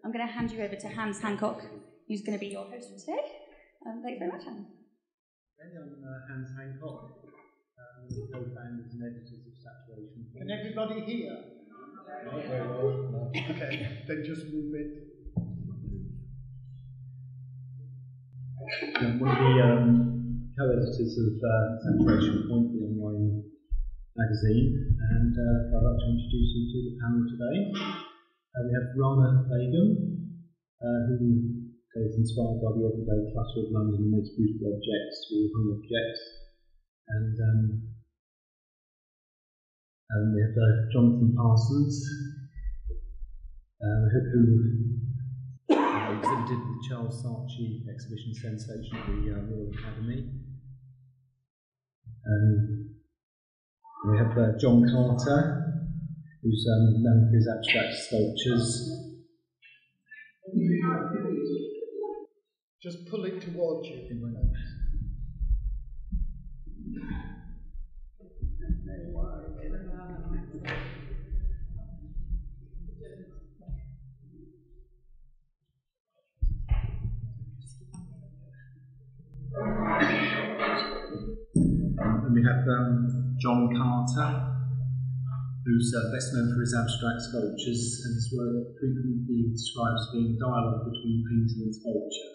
I'm going to hand you over to Hans Hancock, who's going to be your host for today. Thanks very much, Hans. I'm Hans Hancock, one of the co-founders and editors of Saturation. Can everybody hear? Not very well. No. Okay, then just move it. I'm one of the co-editors of Saturation Point, the online magazine, and I'd like to introduce you to the panel today. We have Rana Begum, who is inspired by the everyday clutter of London and makes beautiful objects, or home objects. And we have Jonathan Parsons, who exhibited the Charles Saatchi exhibition Sensation at the Royal Academy. We have John Carter, who's known for his abstract sculptures. Just pull it towards you. In my notes. And we have John Carter, who's best known for his abstract sculptures, and his work frequently described as being a dialogue between painting and sculpture.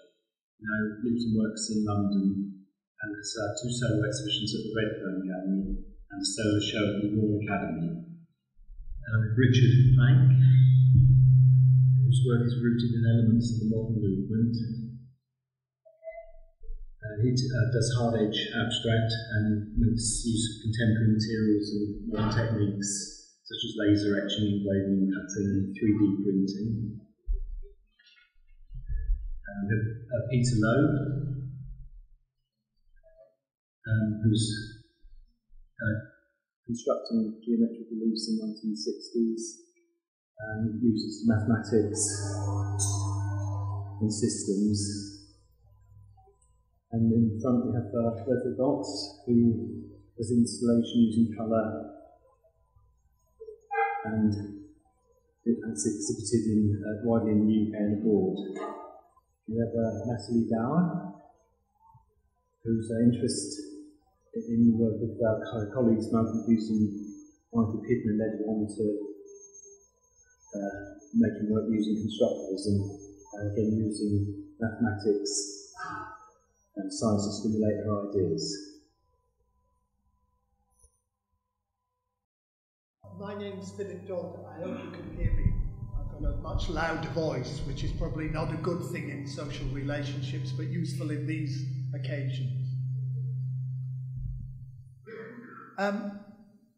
He now lives and works in London and has two solo exhibitions at the Redfern Gallery and a solo show at the Royal Academy. Richard Plank, whose work is rooted in elements of the modern movement. He does hard edge abstract and makes use of contemporary materials and modern techniques such as laser etching, engraving, cutting, and 3D printing. We have Peter Lowe, who's constructing geometric reliefs in the 1960s and uses mathematics and systems. And in front we have Vivek Dogla, who does installation using colour and it's exhibited widely in the UK and abroad. We have Natalie Gower, whose interest in the work of her colleagues Malcolm using Michael Kidman led on to making work using constructivism, again using mathematics and science to stimulate her ideas. My name's Vivek Dogla. I hope you can hear me. I've got a much louder voice, which is probably not a good thing in social relationships, but useful in these occasions.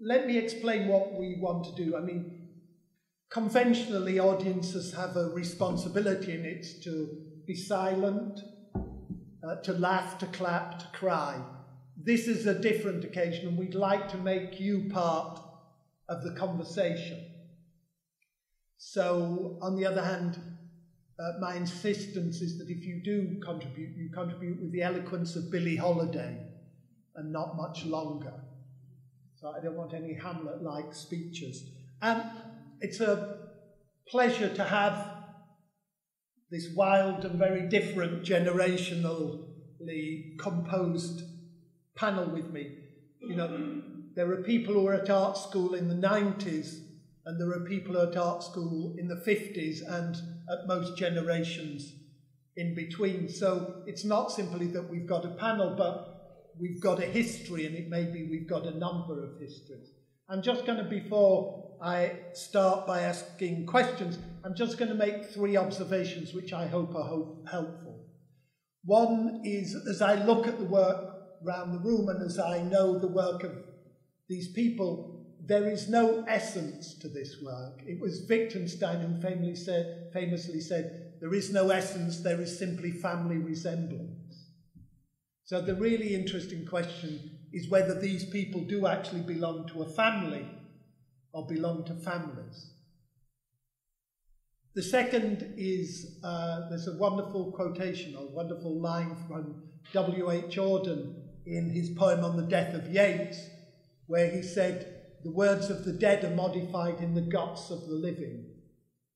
Let me explain what we want to do. I mean, conventionally, audiences have a responsibility, and it's to be silent, to laugh, to clap, to cry. This is a different occasion, and we'd like to make you part of the conversation. So, on the other hand, my insistence is that if you do contribute, you contribute with the eloquence of Billie Holiday and not much longer. So I don't want any Hamlet-like speeches. It's a pleasure to have this wild and very different generationally composed panel with me. You know, there are people who were at art school in the 90s, and there are people at art school in the 50s, and at most generations in between. So it's not simply that we've got a panel, but we've got a history, and it may be we've got a number of histories. I'm just going to, before I start by asking questions, I'm just going to make 3 observations which I hope are helpful. One is, as I look at the work around the room and as I know the work of these people, there is no essence to this work. It was Wittgenstein who famously said, there is no essence, there is simply family resemblance. So the really interesting question is whether these people do actually belong to a family or belong to families. The second is, there's a wonderful quotation, or wonderful line from W.H. Auden in his poem on the death of Yeats, where he said, the words of the dead are modified in the guts of the living.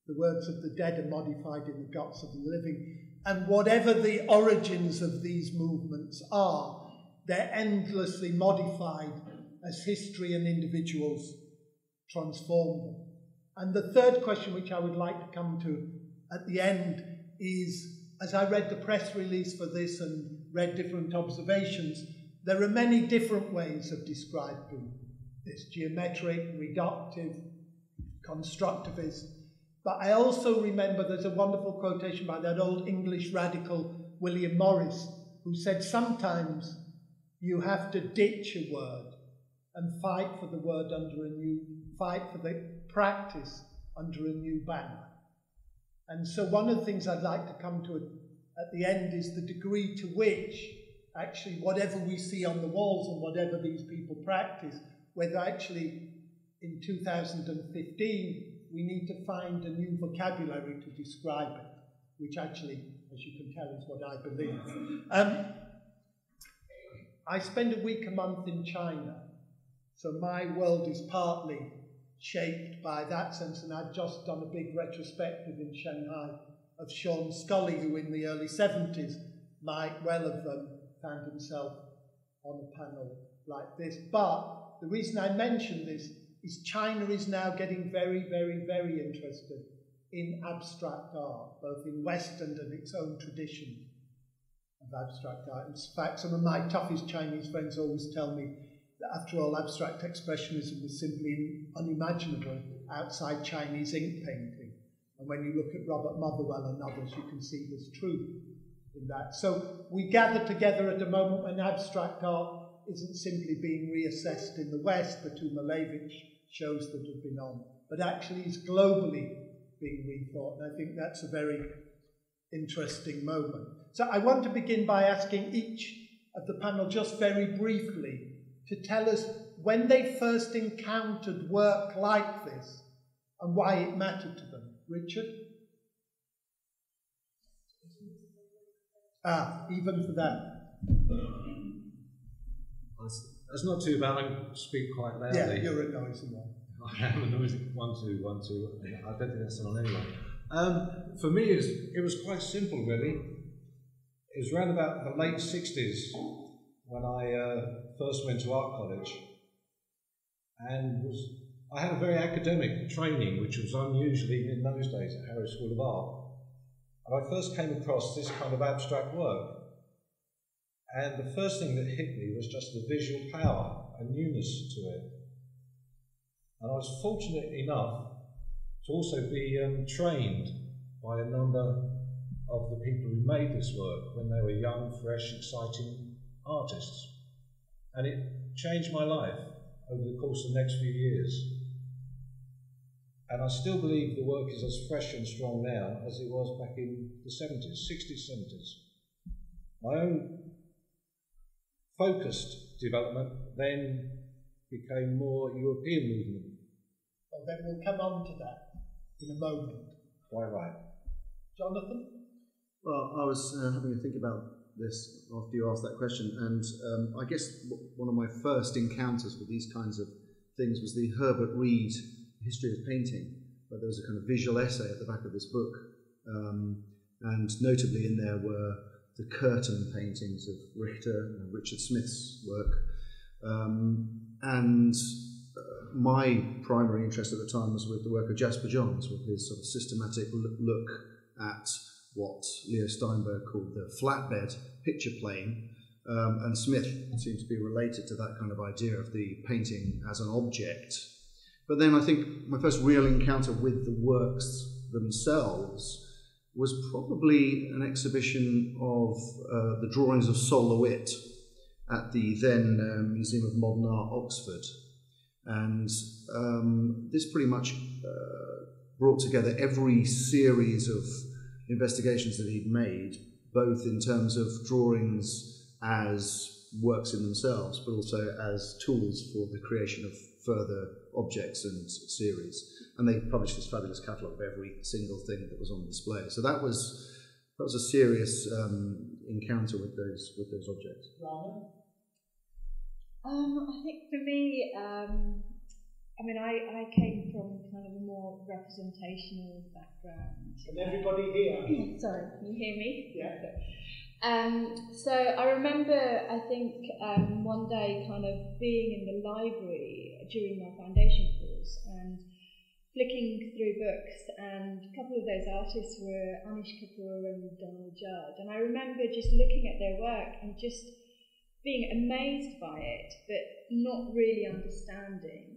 the words of the dead are modified in the guts of the living. And whatever the origins of these movements are, they're endlessly modified as history and individuals transform them. And the third question, which I would like to come to at the end, is, as I read the press release for this and read different observations, there are many different ways of describing this: geometric, reductive, constructivist. But I also remember there's a wonderful quotation by that old English radical William Morris, who said sometimes you have to ditch a word and fight for the word under a new, fight for the practice under a new banner. And so one of the things I'd like to come to at the end is the degree to which actually whatever we see on the walls and whatever these people practice, whether actually in 2015 we need to find a new vocabulary to describe it, which actually, as you can tell, is what I believe. I spend a week a month in China, so my world is partly shaped by that sense, and I've just done a big retrospective in Shanghai of Sean Scully, who in the early 70s might well have found himself on a panel like this. But the reason I mention this is China is now getting very, very, very interested in abstract art, both in Western and its own tradition of abstract art. In fact, some of my toughest Chinese friends always tell me that after all, abstract expressionism was simply unimaginable outside Chinese ink painting. And when you look at Robert Motherwell and others, you can see there's truth in that. So we gather together at a moment when abstract art isn't simply being reassessed in the West, the two Malevich shows that have been on, but actually is globally being rethought. And I think that's a very interesting moment. So I want to begin by asking each of the panel just very briefly to tell us when they first encountered work like this and why it mattered to them. Richard? Even for that. That's not too bad. I can speak quite loudly. Yeah, you're a noisy one. I am a noisy 1, 2, 1, 2. I don't think that's on anyone. For me, it was quite simple, really. It was around about the late 60s when I first went to art college, and I had a very academic training, which was unusual even in those days at Harrow School of Art. And I first came across this kind of abstract work. And the first thing that hit me was just the visual power and newness to it. And I was fortunate enough to also be trained by a number of the people who made this work when they were young, fresh, exciting artists. And it changed my life over the course of the next few years. And I still believe the work is as fresh and strong now as it was back in the 70s, 60s, 70s. My own focused development then became more European movement. Well, then we'll come on to that in a moment. Quite right. Jonathan? Well, I was having to think about this after you asked that question, and I guess one of my first encounters with these kinds of things was the Herbert Reed History of Painting, where there was a kind of visual essay at the back of this book, and notably in there were the curtain paintings of Richter and Richard Smith's work. And my primary interest at the time was with the work of Jasper Johns, with his sort of systematic look at what Leo Steinberg called the flatbed picture plane. And Smith seemed to be related to that kind of idea of the painting as an object. But then I think my first real encounter with the works themselves was probably an exhibition of the drawings of Sol LeWitt at the then Museum of Modern Art, Oxford. And this pretty much brought together every series of investigations that he'd made, both in terms of drawings as works in themselves, but also as tools for the creation of further objects and series. And they published this fabulous catalogue of every single thing that was on display. So that was a serious encounter with those objects. Rana? I think for me, I mean, I came from kind of a more representational background. And everybody here. Sorry, can you hear me? Yeah. So I remember, I think, one day kind of being in the library during my foundation course and flicking through books, and a couple of those artists were Anish Kapoor and Donald Judd. And I remember just looking at their work and just being amazed by it, but not really understanding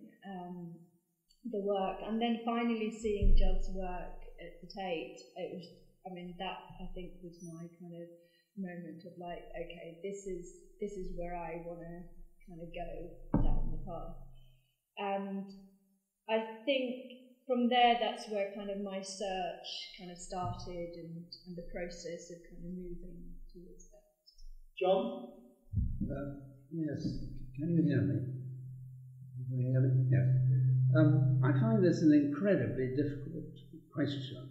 the work. And then finally seeing Judd's work at the Tate, it was, I mean, that I think was my kind of moment of like, okay, this is where I want to kind of go down the path. And I think from there, that's where kind of my search kind of started, and the process of kind of moving towards that. John? Yes, can you hear me? Can you hear me? Yes. I find this an incredibly difficult question,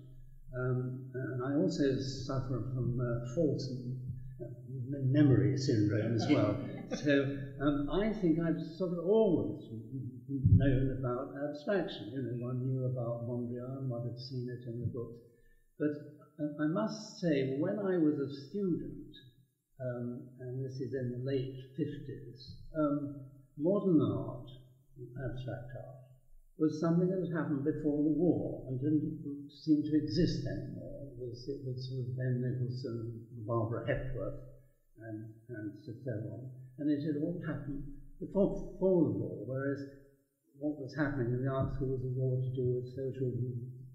and I also suffer from false memory syndrome as well. So I think I've sort of always known about abstraction. You know, one knew about Mondrian, one had seen it in the books. But I must say, when I was a student, and this is in the late 50s, modern art, abstract art, was something that had happened before the war and didn't seem to exist anymore. It was sort of Ben Nicholson, Barbara Hepworth, and so on. And it had all happened before the war, whereas what was happening in the art schools was all to do with social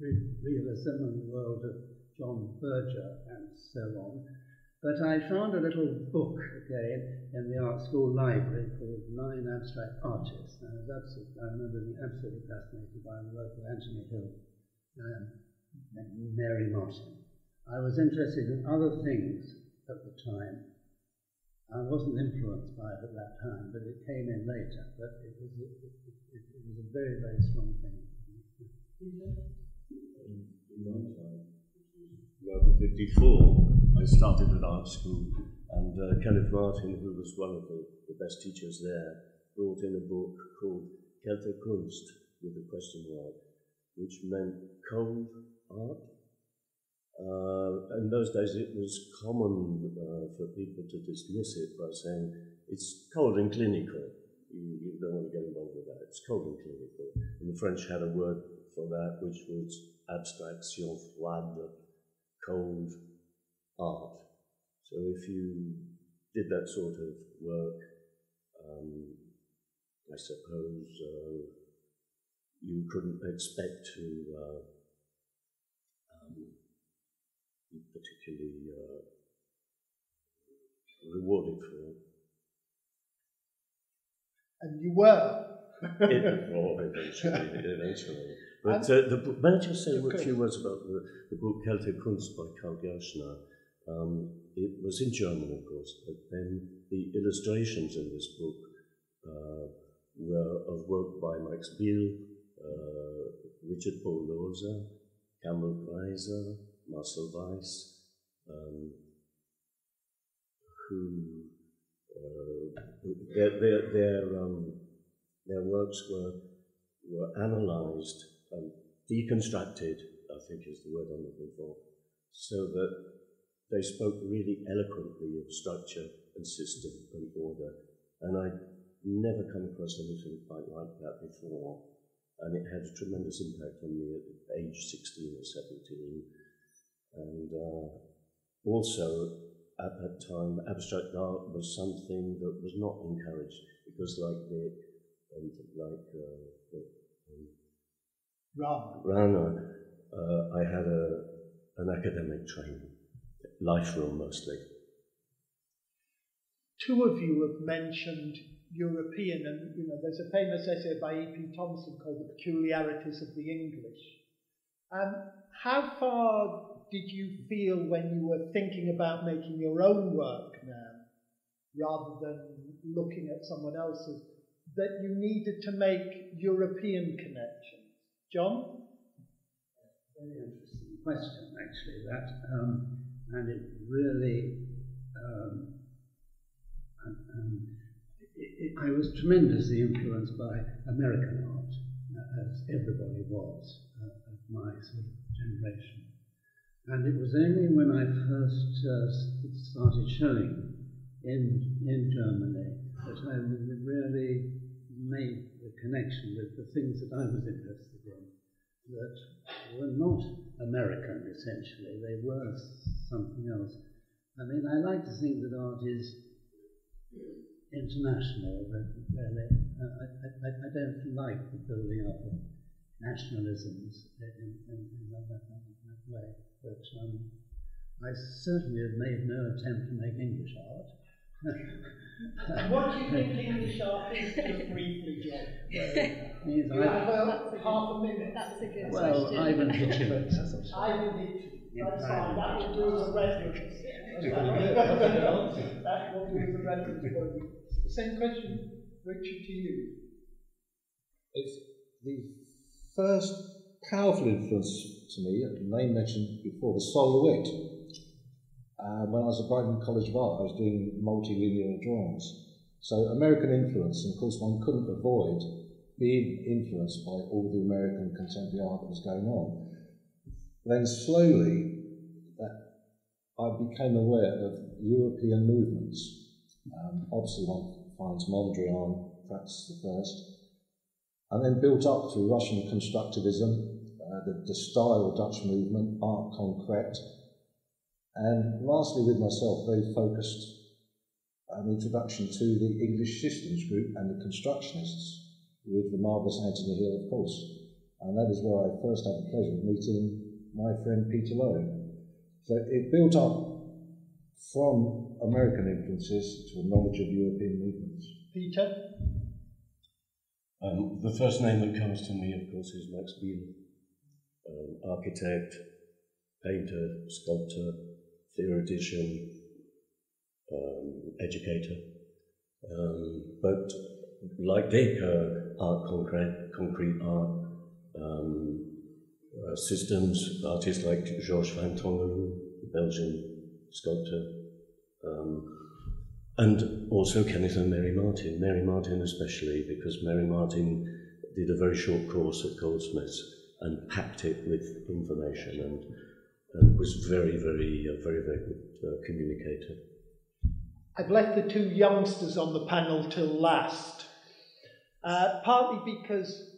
realism and the world of John Berger and so on. But I found a little book again in the art school library called 9 Abstract Artists. And I remember being absolutely fascinated by the work of Anthony Hill and Mary Martin. I was interested in other things at the time. I wasn't influenced by it at that time, but it came in later. But it was a very, very strong thing. In 1954, I started at art school, and Kenneth Martin, who was one of the best teachers there, brought in a book called Kalte Kunst, with a question mark, which meant cold art. In those days, it was common for people to dismiss it by saying, it's cold and clinical. You don't want to get involved with that. It's cold and clinical. And the French had a word for that, which was abstraction froide, cold art. So if you did that sort of work, I suppose you couldn't expect to be particularly rewarded for it. And you were. Eventually. But may I just say a few words about the book Kalte Kunst by Karl Gerstner? It was in German, of course, but then the illustrations in this book were of work by Max Biel, Richard Paul Lohse, Campbell Greiser, Marcel Weiss, who their works were analysed and deconstructed, I think is the word I'm looking for, so that they spoke really eloquently of structure and system and order, and I'd never come across anything quite like that before, and it had a tremendous impact on me at age 16 or 17, and also at that time abstract art was something that was not encouraged, because like Nick and like Rana, I had an academic training, life room mostly. Two of you have mentioned European, and there's a famous essay by E.P. Thompson called The Peculiarities of the English. How far did you feel when you were thinking about making your own work now, rather than looking at someone else's, that you needed to make European connections? John? Very interesting question, actually, that, and it really, I was tremendously influenced by American art, was of my sort of generation. And it was only when I first started showing in Germany that I really made the connection with the things that I was interested in, that were not American, essentially. They were something else. I mean, I like to think that art is international, really. I don't like the building up of nationalisms in that way. But I certainly have made no attempt to make English art. What do you think English art is, just briefly, John? You have half a minute. That's a good well, question. Ivan Hitchens. Ivan Hitchens. That's fine. That will do as a reference. That will do as a reference for you. The same question, Richard, to you. It's the first powerful influence to me, the name mentioned before, was Sol LeWitt. When I was at Brighton College of Art, I was doing multilinear drawings. So American influence, and of course one couldn't avoid being influenced by all the American contemporary art that was going on. Then slowly, I became aware of European movements. Obviously one finds Mondrian, perhaps the first, and then built up through Russian constructivism, the style Dutch movement, art concrete, and lastly with myself, very focused introduction to the English Systems Group and the Constructionists, with the marvellous Anthony Hill, of course. And that is where I first had the pleasure of meeting my friend Peter Lowe. So it built up from American influences to a knowledge of European movements. Peter? The first name that comes to me, of course, is Max Biel, architect, painter, sculptor, theoretician, educator. But like Dick, art concrete art, systems, artists like Georges Van Tongerloo, the Belgian sculptor, and also Kenneth and Mary Martin. Mary Martin especially, because Mary Martin did a very short course at Goldsmiths and packed it with information and was very good communicator. I've left the two youngsters on the panel till last, partly because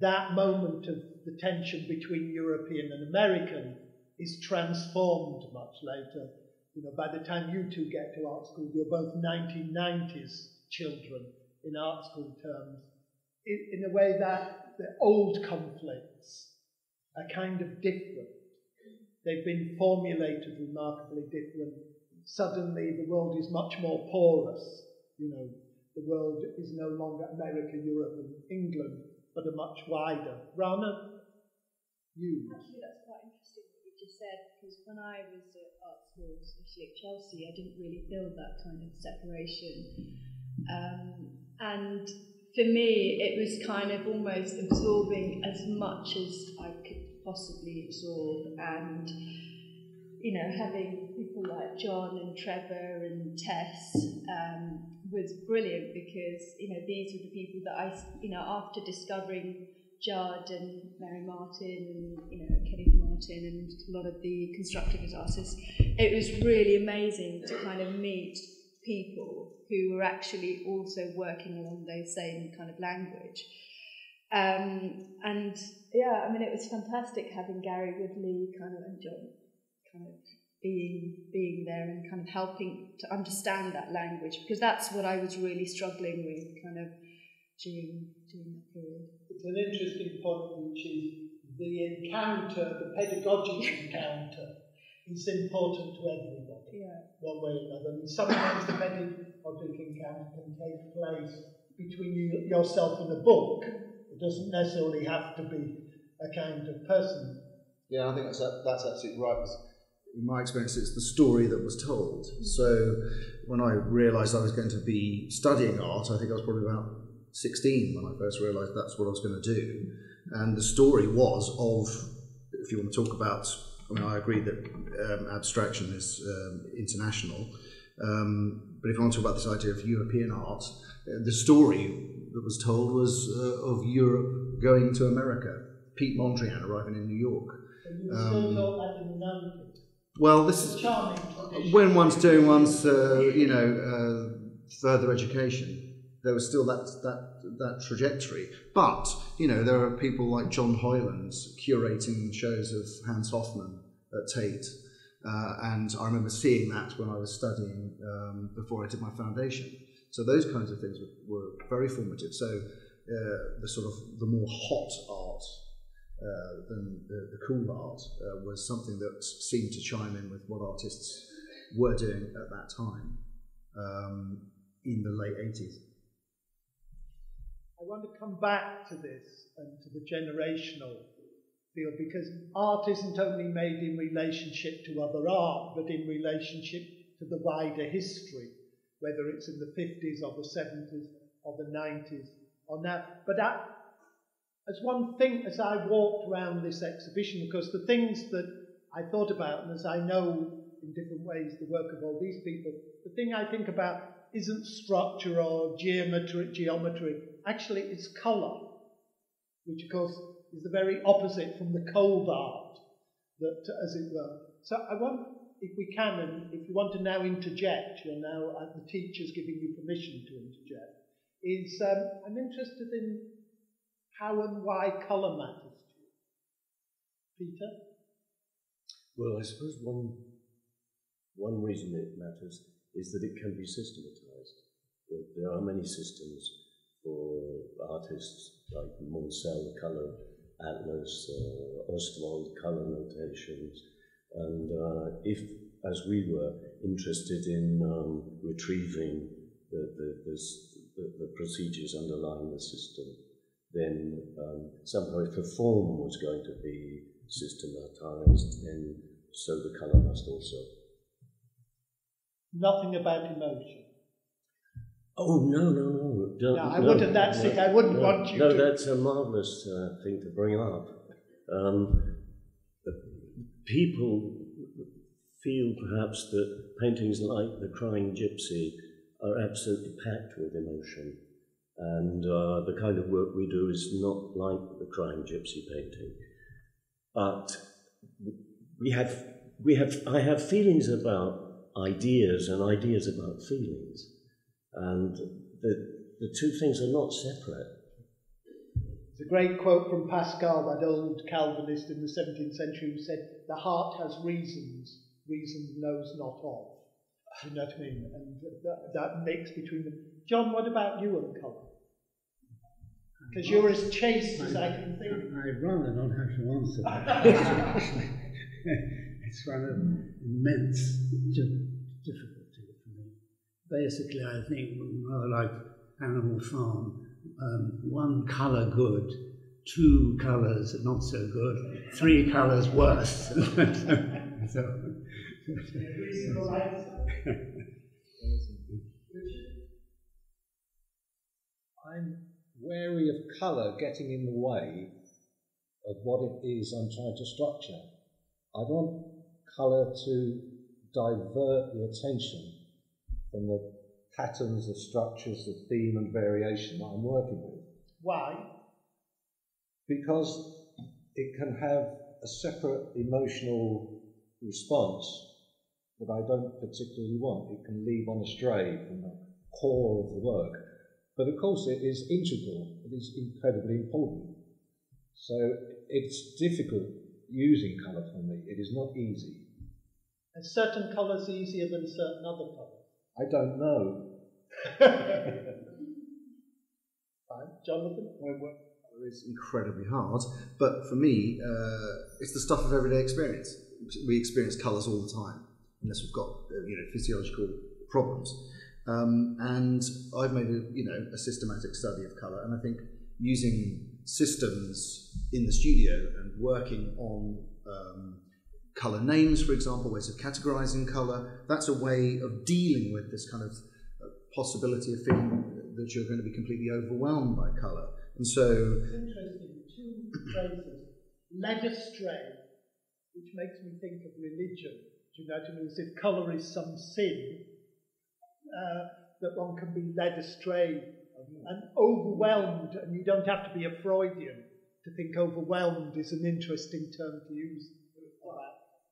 that moment of the tension between European and American is transformed much later. You know, by the time you two get to art school, you're both 1990s children in art school terms, in a way that the old conflicts are kind of different. They've been formulated remarkably different. Suddenly the world is much more porous. You know, the world is no longer America, Europe and England, but a much wider. Rana, you. Actually, that's quite interesting what you just said, because when I was at art school, especially at Chelsea, I didn't really feel that kind of separation. And for me, it was kind of almost absorbing as much as I could possibly absorb, and you know, having people like John and Trevor and Tess was brilliant, because you know, these were the people that I, you know, after discovering Judd and Mary Martin and, you know, Kenneth Martin and a lot of the constructivist artists, it was really amazing to kind of meet people who were actually also working along those same kind of language. And yeah, I mean, it was fantastic having Gary Woodley kind of and John kind of being there and kind of helping to understand that language, because that's what I was really struggling with kind of during that period. It's an interesting point, which is the encounter, the pedagogic encounter, is important to everybody, one way or another. And sometimes the pedagogic encounter can take place between yourself and a book. It doesn't necessarily have to be a kind of person. Yeah, I think that's absolutely right. In my experience, it's the story that was told. So when I realised I was going to be studying art, I think I was probably about 16 when I first realised that's what I was going to do. And the story was of, if you want to talk about, I mean, I agree that abstraction is international, but if you want to talk about this idea of European art, the story that was told was of Europe going to America. Pete Mondrian arriving in New York. So you still taught that in the 90s? Well, this is charming tradition. When one's doing one's further education. There was still that trajectory, but there are people like John Hoyland's curating shows of Hans Hofmann at Tate, and I remember seeing that when I was studying before I did my foundation. So those kinds of things were very formative. So the more hot art than the cool art was something that seemed to chime in with what artists were doing at that time in the late 80s. I want to come back to this and to the generational field, because art isn't only made in relationship to other art, but in relationship to the wider history, whether it's in the 50s or the 70s or the 90s or now. But as I walked around this exhibition, because the things that I thought about, and as I know in different ways the work of all these people, the thing I think about isn't structure or geometry. Actually, it's colour, which of course is the very opposite from the cold art, that, as it were. So I want, if we can, and if you want to now interject, you're now, the teacher's giving you permission to interject, is I'm interested in how and why colour matters to you. Peter? Well, I suppose one reason it matters is that it can be systematized. There are many systems for artists like Moncel, colour atlas, Ostwald, colour notations, and if, as we were, interested in retrieving the procedures underlying the system, then somehow if the form was going to be systematized, then so the colour must also. Nothing about emotion. Oh, no. No, I wouldn't. That's it. I wouldn't want you to. No, that's a marvellous thing to bring up. People feel perhaps that paintings like The Crying Gypsy are absolutely packed with emotion, and the kind of work we do is not like The Crying Gypsy painting. But I have feelings about ideas and ideas about feelings, and the two things are not separate. It's a great quote from Pascal, that old Calvinist in the 17th century, who said, "The heart has reasons, reason knows not of." You know what I mean? And that mix between them. John, what about you and colour? Because you're as chaste as I can think. I'd rather not have to answer that. It's one of immense difficulty for me. Basically, I think rather like Animal Farm, one colour good, two colours not so good, three colours worse. I'm wary of colour getting in the way of what it is I'm trying to structure. I want colour to divert the attention from the patterns of structures of theme and variation that I'm working with. Why? Because it can have a separate emotional response that I don't particularly want. It can lead one astray from the core of the work. But of course it is integral, it is incredibly important. So it's difficult using colour for me, it is not easy. Are certain colours easier than certain other colours? I don't know. Fine. Jonathan? It's incredibly hard, but for me, it's the stuff of everyday experience. We experience colours all the time, unless we've got physiological problems. And I've made a systematic study of colour, and I think using systems in the studio and working on colour names, for example, ways of categorising colour, that's a way of dealing with this kind of possibility of feeling that you're going to be completely overwhelmed by colour. And so... It's interesting, two phrases. Led astray, which makes me think of religion. Do you know what I mean? As if colour is some sin, that one can be led astray and overwhelmed, and you don't have to be a Freudian to think overwhelmed is an interesting term to use.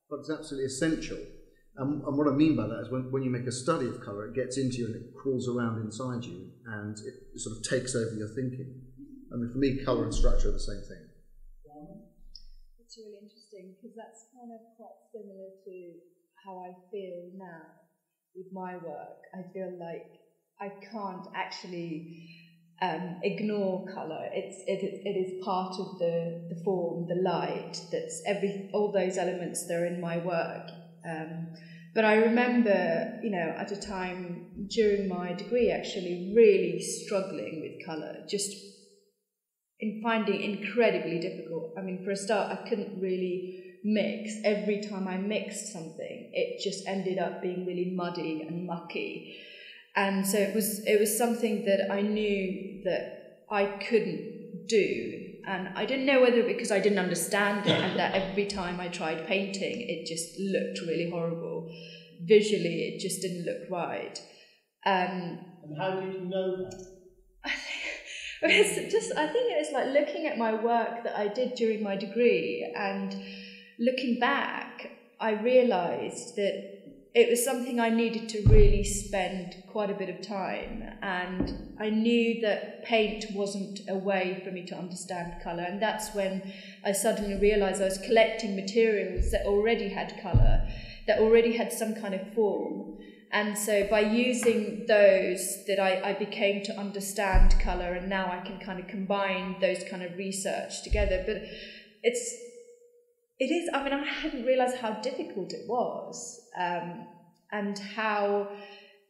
But it's absolutely essential. And what I mean by that is when you make a study of colour, it gets into you and it crawls around inside you and it sort of takes over your thinking. I mean, for me, colour and structure are the same thing. It's really interesting because that's kind of quite similar to how I feel now with my work. I feel like I can't actually ignore colour. It is part of the form, the light. That's all those elements that are in my work. But I remember, at a time during my degree, actually really struggling with colour, just in finding it incredibly difficult. I mean, for a start, I couldn't really mix. Every time I mixed something, it just ended up being really muddy and mucky. And so it was something that I knew that I couldn't do. And I didn't know whether because I didn't understand it and that every time I tried painting, it just looked really horrible. Visually, it just didn't look right. And how did you know that? I think it was like looking at my work that I did during my degree, and looking back, I realised that it was something I needed to really spend quite a bit of time, and I knew that paint wasn't a way for me to understand colour, and that's when I suddenly realised I was collecting materials that already had colour, that already had some kind of form. And so by using those, that I became to understand colour, and now I can kind of combine those kind of research together. But it is, I mean, I hadn't realised how difficult it was, and how,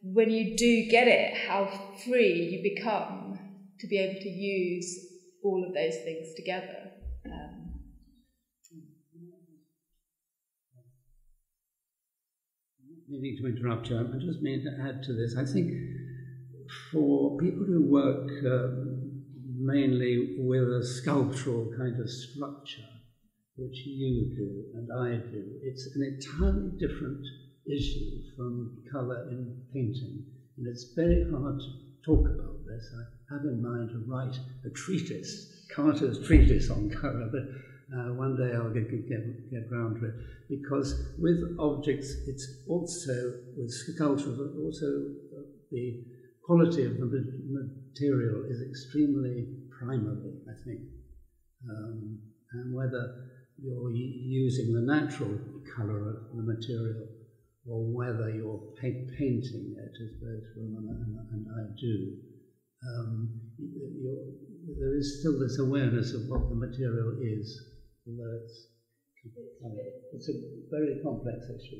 when you do get it, how free you become to be able to use all of those things together. Meaning to interrupt you, I just mean to add to this. I think for people who work mainly with a sculptural kind of structure, which you do and I do, it's an entirely different issue from colour in painting. And it's very hard to talk about this. I have in mind to write a treatise, Carter's treatise on colour, but one day I'll get round to it, because with objects, it's also, with sculpture, but also the quality of the material is extremely primary, I think. And whether you're using the natural colour of the material or whether you're painting it, as both Roman and I do, there is still this awareness of what the material is. Although it's a very complex issue.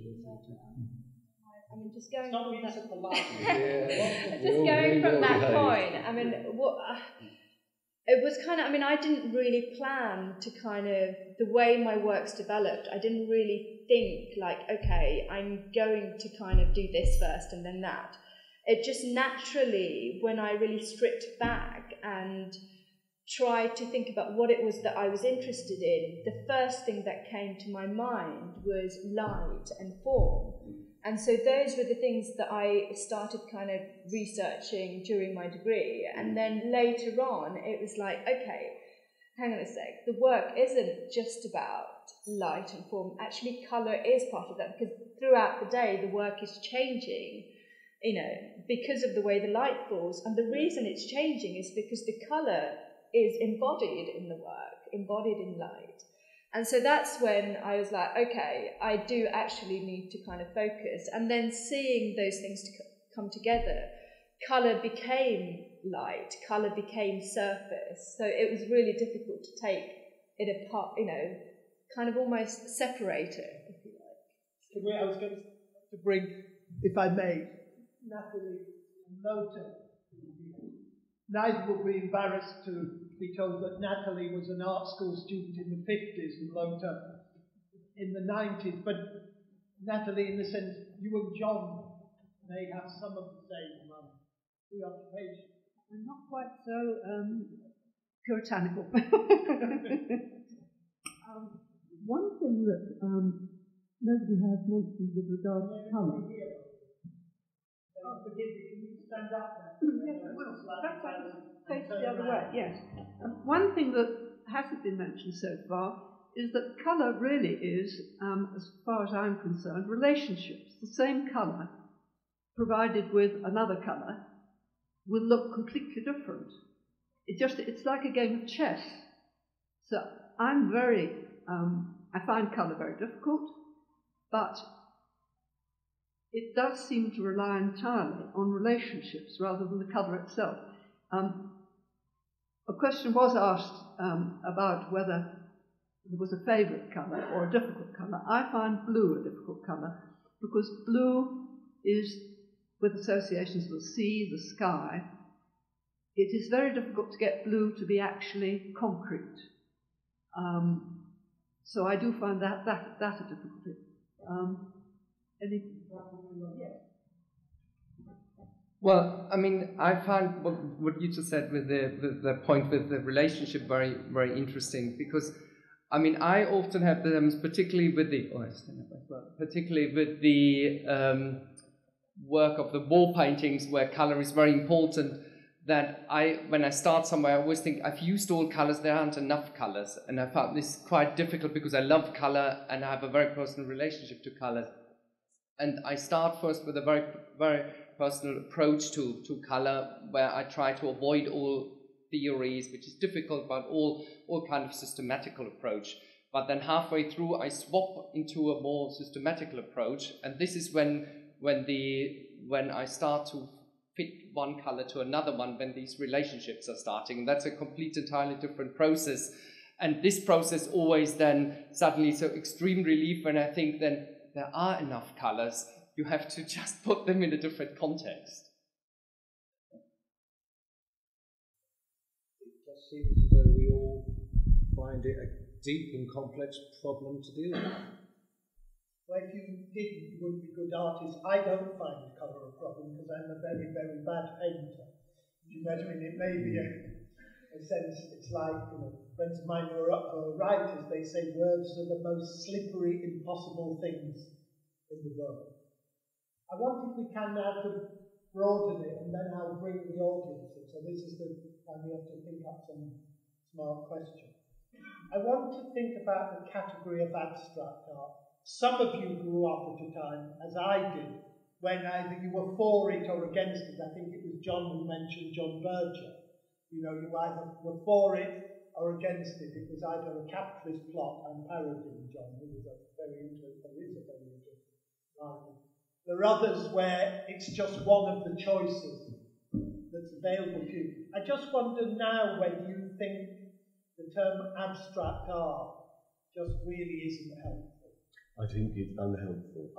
I mean, just going from that point, I mean, it was kind of, I mean, I didn't really plan to kind of, the way my work's developed, I didn't really think like, okay, I'm going to kind of do this first and then that. It just naturally, when I really stripped back and tried to think about what it was that I was interested in, the first thing that came to my mind was light and form. And so those were the things that I started kind of researching during my degree. And then later on, it was like, okay, hang on a sec, the work isn't just about light and form. Actually, colour is part of that, because throughout the day, the work is changing, because of the way the light falls. And the reason it's changing is because the colour is embodied in the work, embodied in light. And so that's when I was like, okay, I do actually need to kind of focus. And then seeing those things come together, colour became light, colour became surface. So it was really difficult to take it apart, kind of almost separate it, if you like. I was going to bring, if I may, Natalie and Lota. Neither will be embarrassed to be told that Natalie was an art school student in the 50s and Lota in the 90s. But Natalie, in the sense, you and John may have some of the same preoccupation. I'm not quite so puritanical. One thing that nobody has mentioned with regard to colour. Oh, forgive me, can you stand up there? Yes, I will. Perhaps I can face the other way, yes. One thing that hasn't been mentioned so far is that colour really is, as far as I'm concerned, relationships. The same colour provided with another colour will look completely different. It's like a game of chess. So I'm I find colour very difficult, but it does seem to rely entirely on relationships rather than the colour itself. A question was asked about whether there was a favourite colour or a difficult colour. I find blue a difficult colour because blue is, with associations with the sea, the sky, it is very difficult to get blue to be actually concrete. So I do find that a difficulty. Well, I mean, I find what you just said with the point with the relationship very, very interesting, because I mean, I often have them, particularly with the work of the wall paintings where color is very important. That when I start somewhere, I always think I've used all colors, there aren't enough colors, and I found this quite difficult because I love color and I have a very personal relationship to colors. And I start first with a very, very personal approach to color, where I try to avoid all theories, which is difficult, but all kind of systematical approach. But then halfway through, I swap into a more systematical approach, and this is when I start to fit one color to another one, when these relationships are starting. And that's a entirely different process. And this process always then suddenly so extreme relief when I think then there are enough colors. You have to just put them in a different context. It just seems as though we all find it a deep and complex problem to deal with. Well, if you didn't, you wouldn't be a good artist. I don't find colour a problem because I'm a very, very bad painter. You know what I mean? It may be a sense, it's like, friends of mine who are writers, they say words are the most slippery, impossible things in the world. I wonder if we can now to broaden it, and then I'll bring the audience in. So this is the time we have to think up some smart questions. I want to think about the category of abstract art. Some of you grew up at a time, as I did, when either you were for it or against it. I think it was John who mentioned John Berger. You either were for it or against it. It was either a capitalist plot, I'm parodying John, who was a very interesting writer. There are others where it's just one of the choices that's available to you. I just wonder now whether you think the term abstract art just really isn't helpful. I think it's unhelpful.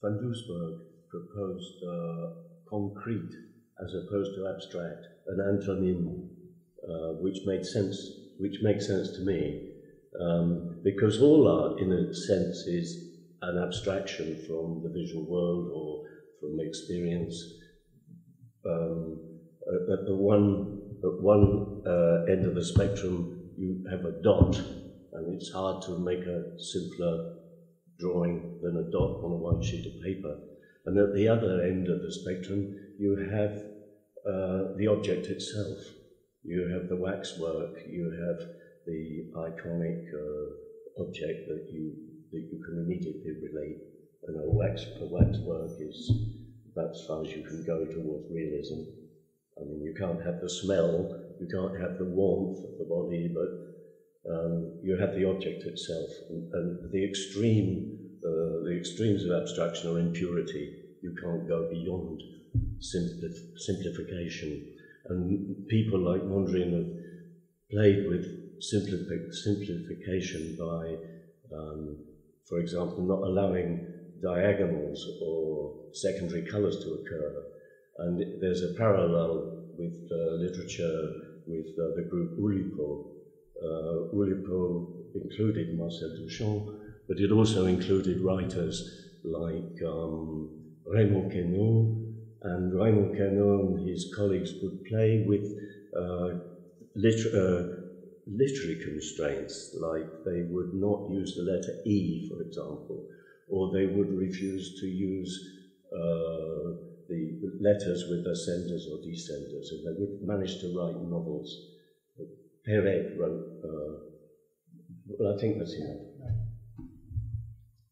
Van Doesburg proposed concrete as opposed to abstract, an antonym, which makes sense to me, because all art, in a sense, is an abstraction from the visual world or from experience. At one end of the spectrum, you have a dot, and it's hard to make a simpler drawing than a dot on a white sheet of paper. And at the other end of the spectrum, you have the object itself. You have the waxwork, you have the iconic object that you can immediately relate. And a waxwork is about as far as you can go towards realism. I mean, you can't have the smell, you can't have the warmth of the body, but you have the object itself. And the extremes of abstraction are impurity. You can't go beyond simplification. And people like Mondrian have played with simplification by, for example, not allowing diagonals or secondary colours to occur. And there's a parallel with literature with the group Oulipo. Oulipo included Marcel Duchamp, but it also included writers like Raymond Queneau, and Raymond Queneau and his colleagues would play with literary constraints, like they would not use the letter E, for example, or they would refuse to use the letters with ascenders or descenders, and they would manage to write novels Perret wrote. Well, I think that's enough.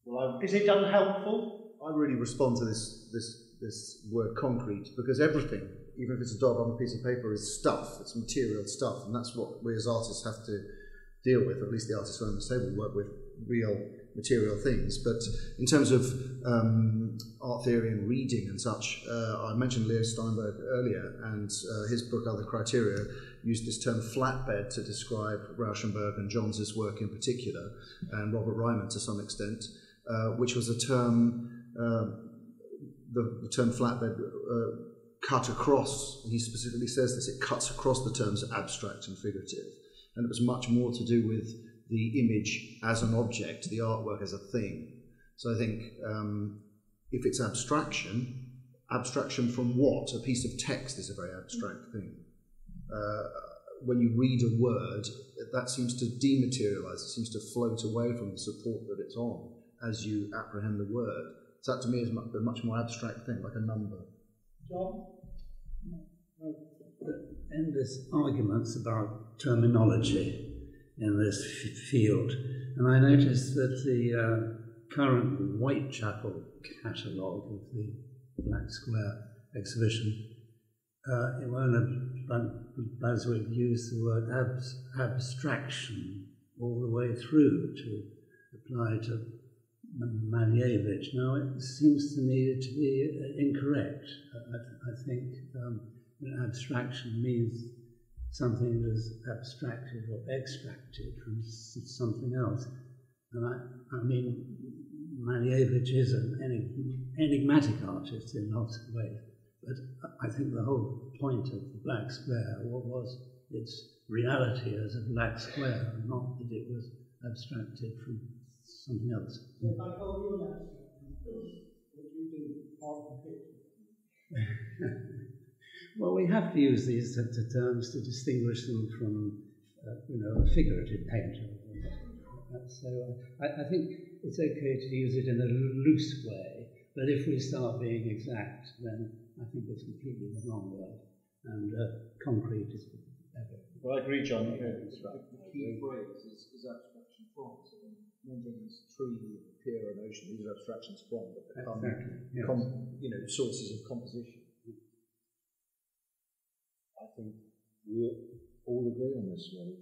Well, is it unhelpful? I really respond to this word concrete, because everything, even if it's a dot on a piece of paper, is stuff. It's material stuff, and that's what we as artists have to deal with. At least the artists around this table work with real material things. But in terms of art theory and reading and such, I mentioned Leo Steinberg earlier, and his book Other Criteria used this term flatbed to describe Rauschenberg and Johns' work in particular, and Robert Ryman to some extent, which was a term, the term flatbed cut across, he specifically says this, it cuts across the terms abstract and figurative. And it was much more to do with the image as an object, the artwork as a thing. So I think if it's abstraction, abstraction from what? A piece of text is a very abstract thing. When you read a word, that seems to dematerialize, it seems to float away from the support that it's on as you apprehend the word. So that to me is a much more abstract thing, like a number. John? Endless arguments about terminology in this field, and I noticed that the current Whitechapel catalogue of the Black Square exhibition, Buzzword used the word abstraction all the way through to apply to Malevich. Now, it seems to me to be incorrect. I think abstraction means something that is abstracted or extracted from something else. And I mean, Malevich is an enigmatic artist in lots of ways, but I think the whole point of the Black Square was its reality as a black square, not that it was abstracted from something else. If I call you an abstract, what do you do? Half the picture. Well, we have to use these terms to distinguish them from, a figurative painter. So I think it's okay to use it in a loose way, but if we start being exact, then I think it's completely the wrong word, and concrete is better. Well, I agree, John. The key phrase is abstraction from. So one thing is tree, pier, and ocean. These are abstractions from, but become sources of composition. I think we all agree on this, really.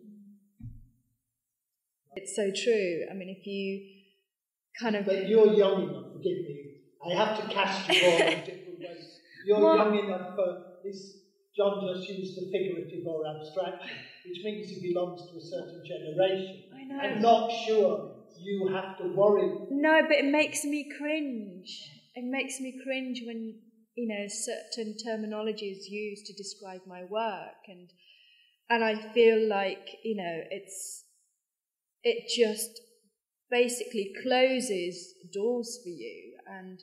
It's so true. I mean, if you kind of... But you're young enough, forgive me, I have to cast you all in different ways. You're young enough for this, John just used the figurative or abstraction, which means he belongs to a certain generation. I know. I'm not sure you have to worry. No, but it makes me cringe. It makes me cringe when, certain terminology is used to describe my work, and I feel like, it just basically closes doors for you. And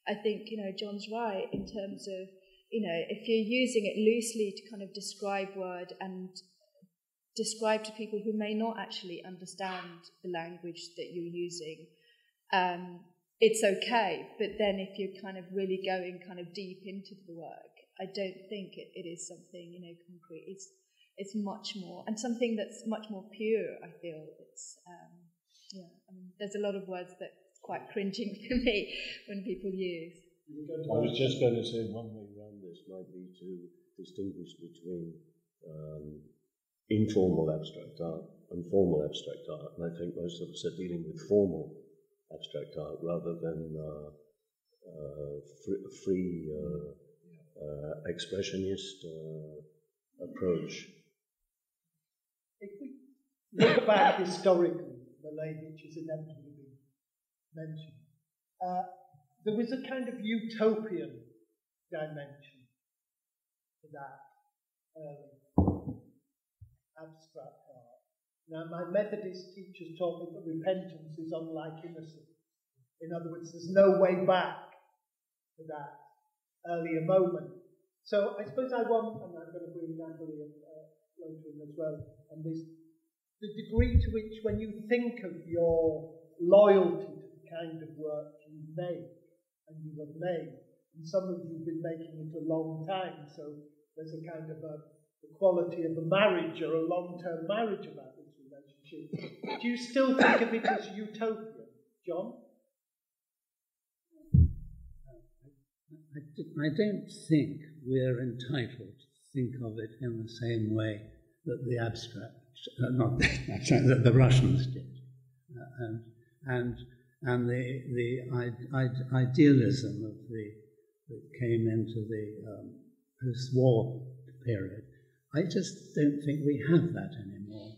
I think, John's right in terms of, if you're using it loosely to kind of describe word and describe to people who may not actually understand the language that you're using, it's okay. But then if you're kind of really going kind of deep into the work, I don't think it is something, concrete. It's much more, and something that's much more pure, I feel. It's, there's a lot of words that's quite cringing for me when people use. I was just going to say one way around this might be to distinguish between informal abstract art and formal abstract art, and I think most of us are dealing with formal abstract art rather than free expressionist approach. If we look back historically, Malevich is inevitably mentioned. There was a kind of utopian dimension to that abstract art. Now, my Methodist teachers taught me that repentance is unlike innocence. In other words, there's no way back to that earlier moment. So I suppose I want, and I'm going to bring Natalie and later in as well, and this, the degree to which when you think of your loyalty to the kind of work you make, and you have made, and some of you have been making it a long time, so there's a kind of a the quality of a marriage or a long-term marriage about this relationship. Do you still think of it as utopian, John? I don't think we're entitled to think of it in the same way that the abstract, not the abstract, that the Russians did, and the idealism of that came into the post-war period. I just don't think we have that anymore,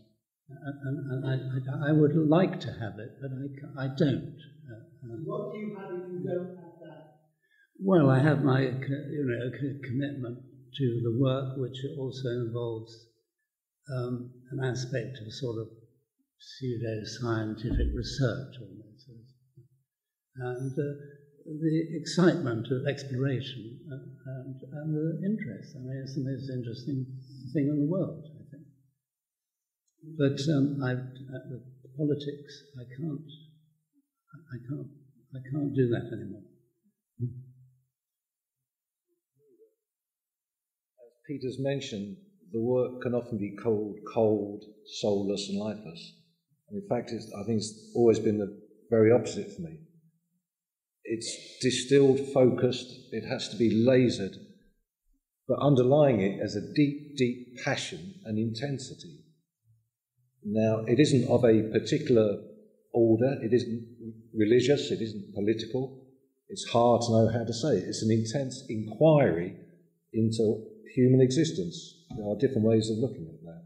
and I would like to have it, but I don't. What do you have if you don't have that? Well, I have my commitment to the work, which also involves an aspect of sort of pseudo-scientific research almost, and the excitement of exploration and the interest. I mean, it's the most interesting thing in the world, I think. But the politics, I can't do that anymore. As Peter's mentioned, the work can often be cold, soulless, and lifeless. And in fact, I think it's always been the very opposite for me. It's distilled, focused, it has to be lasered, but underlying it as a deep, deep passion and intensity. Now, it isn't of a particular order, it isn't religious, it isn't political, it's hard to know how to say it. It's an intense inquiry into human existence. There are different ways of looking at that,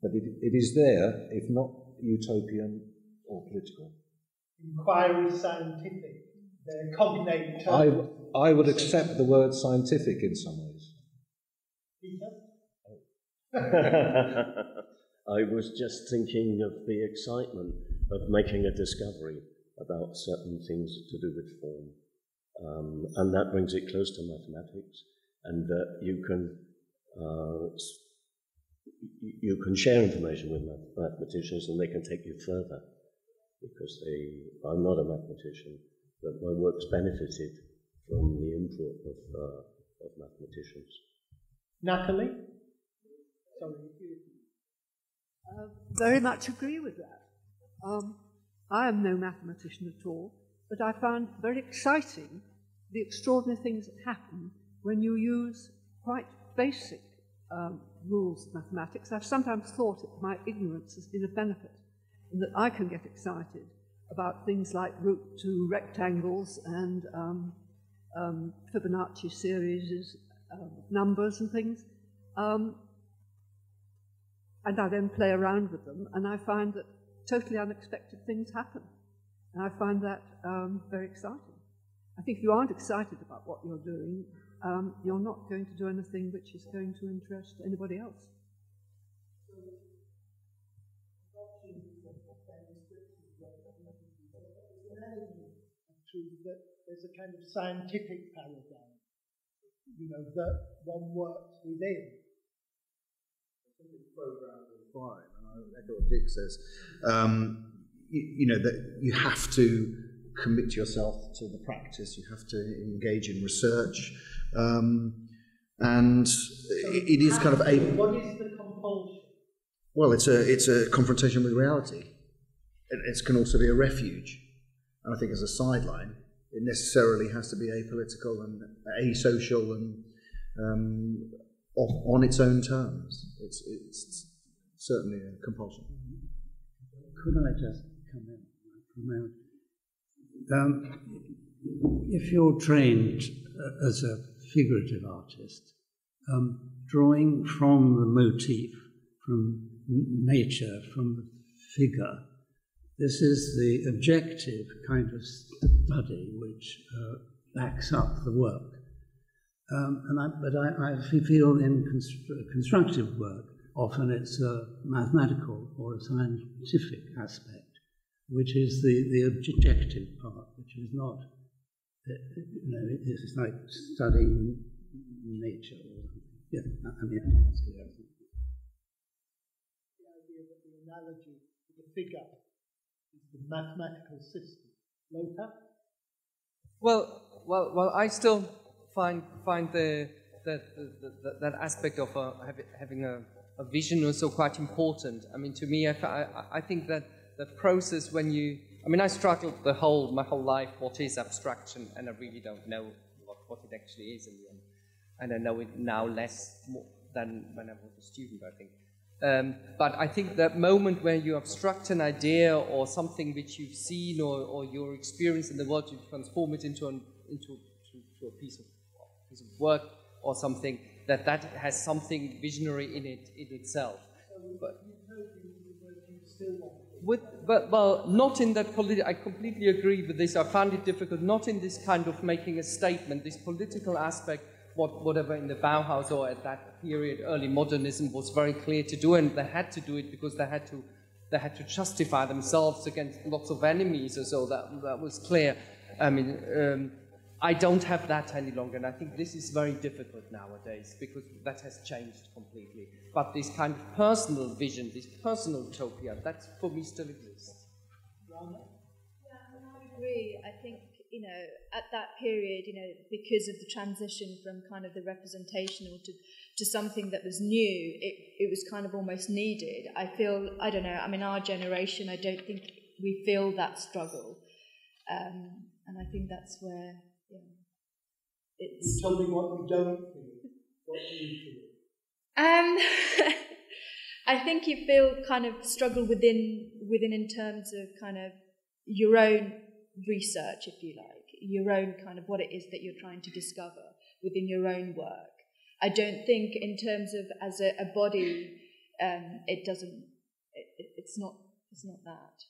but it is there, if not utopian or political. Inquiry scientific. They're cognate terms. I would accept the word scientific in some ways. I was just thinking of the excitement of making a discovery about certain things to do with form. And that brings it close to mathematics, and that you can share information with mathematicians and they can take you further, because I'm not a mathematician, but my work's benefited from the input of mathematicians. Natalie? Sorry. Very much agree with that. I am no mathematician at all, but I found very exciting the extraordinary things that happen when you use quite basic rules of mathematics. I've sometimes thought that my ignorance has been a benefit, in that I can get excited about things like root to rectangles and Fibonacci series, numbers and things. And I then play around with them, and I find that totally unexpected things happen. And I find that very exciting. I think if you aren't excited about what you're doing, you're not going to do anything which is going to interest anybody else. That there's a kind of scientific paradigm, that one works within. I think the program is fine, and I echo what Dick says. That you have to commit yourself to the practice, you have to engage in research, and it is kind of a. What is the compulsion? Well, it's a confrontation with reality. It can also be a refuge. And I think as a sideline, it necessarily has to be apolitical and asocial and on its own terms. It's certainly a compulsion. Could I just come in? If you're trained as a figurative artist, drawing from the motif, from nature, from the figure, this is the objective kind of study which backs up the work. But I feel in constructive work, often it's a mathematical or a scientific aspect, which is the objective part, which is not, it's like studying nature. Yeah, I mean, that's clear. The idea that the analogy to the figure is the mathematical system. Lothar? Well, I still find the that aspect of having a vision also quite important. I mean, to me, I think that the process when you, I mean, I struggled my whole life, what is abstraction, and I really don't know what it actually is in the end. And I know it now less than when I was a student, I think. But I think that moment where you abstract an idea or something which you've seen or your experience in the world, you transform it into a piece of work or something, that has something visionary in itself. But not in that I completely agree with this. I found it difficult, not in this kind of making a statement, this political aspect, whatever in the Bauhaus or at that period, early modernism was very clear to do, and they had to do it because they had to justify themselves against lots of enemies or so. That was clear. I mean, I don't have that any longer, and I think this is very difficult nowadays because that has changed completely. But this kind of personal vision, this personal utopia, that for me still exists. Yeah, I agree. I think, you know, at that period, you know, because of the transition from kind of the representational to something that was new, it was kind of almost needed. I feel, I don't know, I mean, our generation, I don't think we feel that struggle. And I think that's where, yeah, it's... Tell me what you don't feel. What do you feel? I think you feel kind of struggle within in terms of kind of your own research, if you like, your own kind of what it is that you're trying to discover within your own work. I don't think in terms of as a body, it doesn't, it's not that.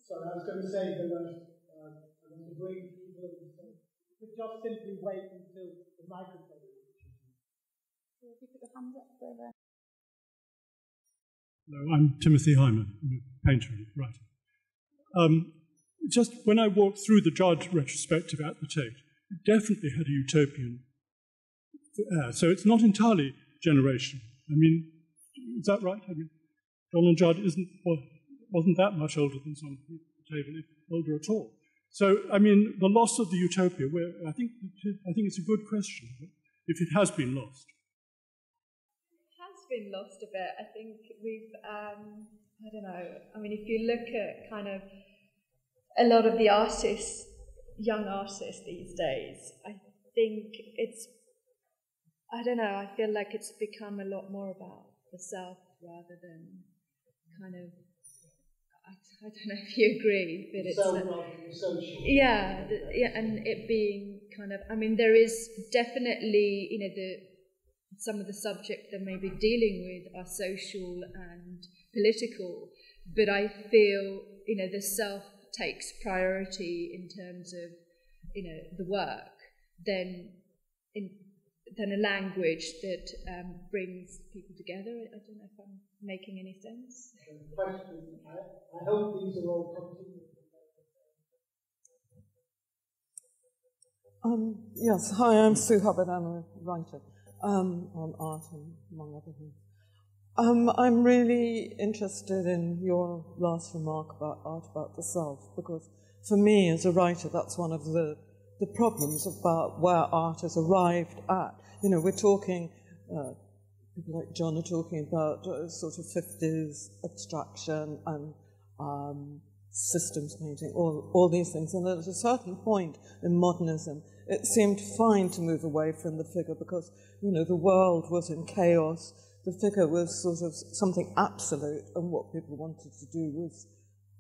Sorry, I was going to say that I want to bring people in, so you could just simply wait until the microphone is If you put your hands up there. Hello, I'm Timothy Hyman. I'm a painter and writer. Just when I walked through the Judd retrospective at the Tate, it definitely had a utopian air. So it's not entirely generational. I mean, is that right? I mean, Donald Judd wasn't that much older than some people at the table, if older at all. So, I mean, the loss of the utopia, I think it's a good question, if it has been lost. Been lost a bit. I think we've, I don't know, I mean, if you look at kind of a lot of the artists, young artists these days, I think it's, I don't know, I feel like it's become a lot more about the self rather than kind of, I don't know if you agree, but it's... Yeah, and it being kind of, I mean, there is definitely, you know, some of the subjects that may be dealing with are social and political, but I feel, you know, the self takes priority in terms of, you know, the work, than a language that brings people together. I don't know if I'm making any sense. I hope these are all continuing. Yes, hi, I'm Sue Hubbard. I'm a writer. On art, and among other things. I'm really interested in your last remark about art about the self, because for me as a writer, that's one of the problems about where art has arrived at. You know, we're talking, people like John are talking about sort of 50s abstraction and systems painting, all these things. And at a certain point in modernism, it seemed fine to move away from the figure because, you know, the world was in chaos. The figure was sort of something absolute, and what people wanted to do was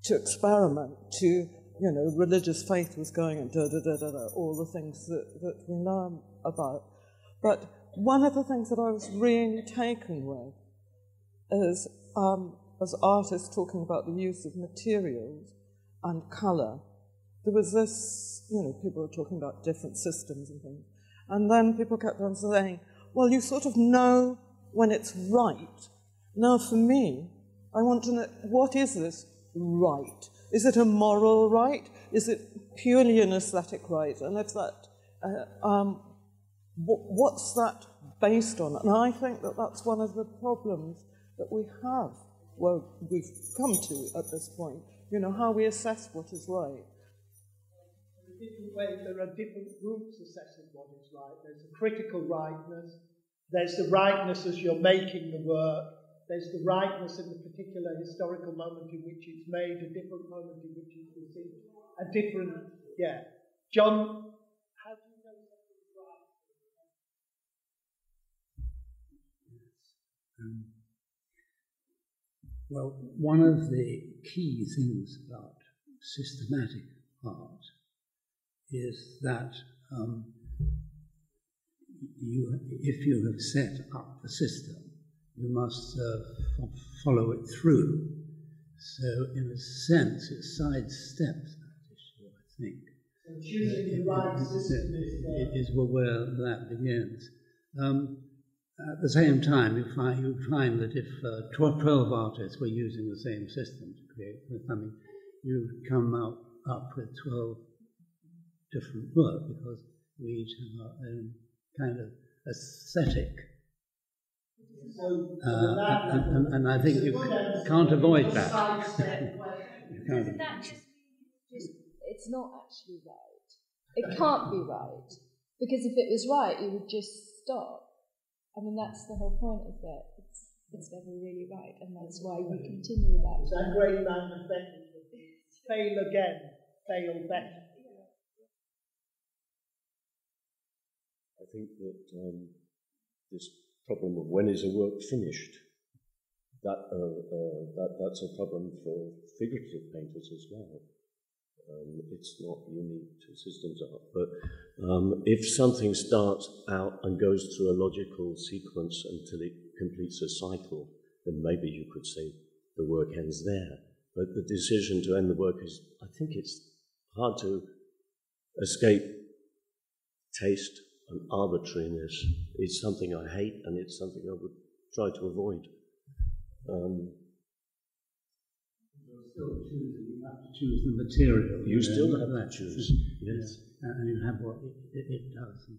to experiment, to, you know, religious faith was going and all the things that we know about. But one of the things that I was really taken with is, as artists talking about the use of materials and colour, there was this, you know, people were talking about different systems and things. And then people kept on saying, well, you sort of know when it's right. Now, for me, I want to know, what is this right? Is it a moral right? Is it purely an aesthetic right? And if that, what's that based on? And I think that that's one of the problems that we have, well, we've come to at this point, you know, how we assess what is right. If you ways, there are different groups assessing what is right. There's a critical rightness, there's the rightness as you're making the work, there's the rightness in the particular historical moment in which it's made, a different moment in which it's received, a different, yeah. John, how do you know something's right? Well, one of the key things about systematic art is that if you have set up the system, you must follow it through. So, in a sense, it sidesteps that issue, I think. So choosing the right system is where that begins. At the same time, you find that if 12 artists were using the same system to create something, you come up with 12 different work because we each have our own kind of aesthetic. And I think you can't avoid that. Isn't that just it's not actually right? It can't be right. Because if it was right, it would just stop. I mean, that's the whole point of it. It's never really right, and that's why we continue that. It's that great man of fail again, fail better. I think that this problem of when is a work finished, that's a problem for figurative painters as well. It's not unique to systems art, but if something starts out and goes through a logical sequence until it completes a cycle, then maybe you could say the work ends there. But the decision to end the work is, I think it's hard to escape taste and arbitrariness. It's something I hate, and it's something I would try to avoid. You have to choose the material. You still have to choose, yes. And you have what it does.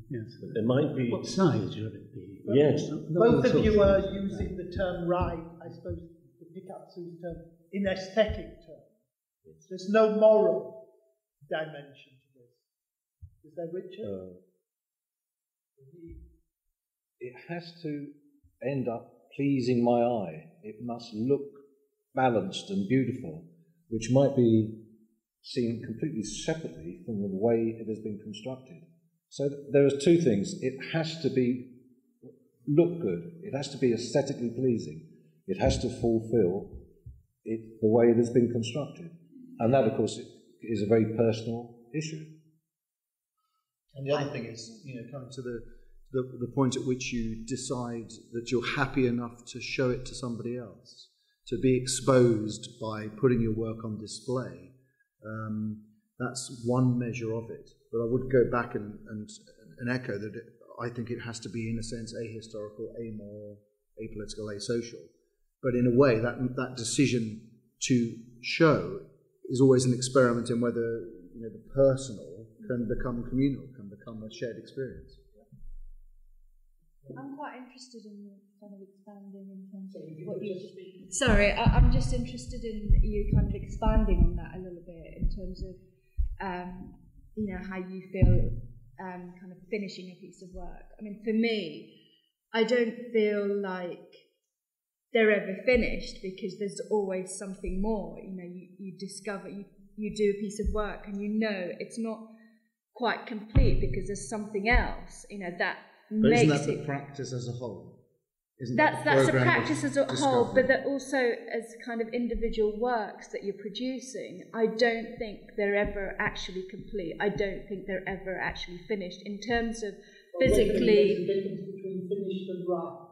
Yes. But there might be... What size should it be? Yes. Both of you are using the term right, I suppose, to pick up Sue's term, in aesthetic terms. Yes. There's no moral dimension to this. Is there, Richard? It has to end up pleasing my eye. It must look balanced and beautiful, which might be seen completely separately from the way it has been constructed. So there are two things. It has to look good. It has to be aesthetically pleasing. It has to fulfill the way it has been constructed. And that, of course, is a very personal issue. And the other thing is, coming to the point at which you decide that you're happy enough to show it to somebody else, to be exposed by putting your work on display. That's one measure of it. But I would go back and echo that I think it has to be, in a sense, ahistorical, amoral, apolitical, asocial. But in a way, that decision to show is always an experiment in whether the personal can become communal, can become a shared experience. I'm quite interested in kind of expanding in terms of what you... Sorry, I'm just interested in you kind of expanding on that a little bit in terms of, how you feel kind of finishing a piece of work. I mean, for me, I don't feel like they're ever finished because there's always something more. You discover, you do a piece of work and it's not quite complete because there's something else, that but makes isn't that it... the practice as a whole? That's a practice as a whole, but that also as kind of individual works that you're producing, I don't think they're ever actually complete. I don't think they're ever actually finished in terms of physically... There's a difference between finished and rough.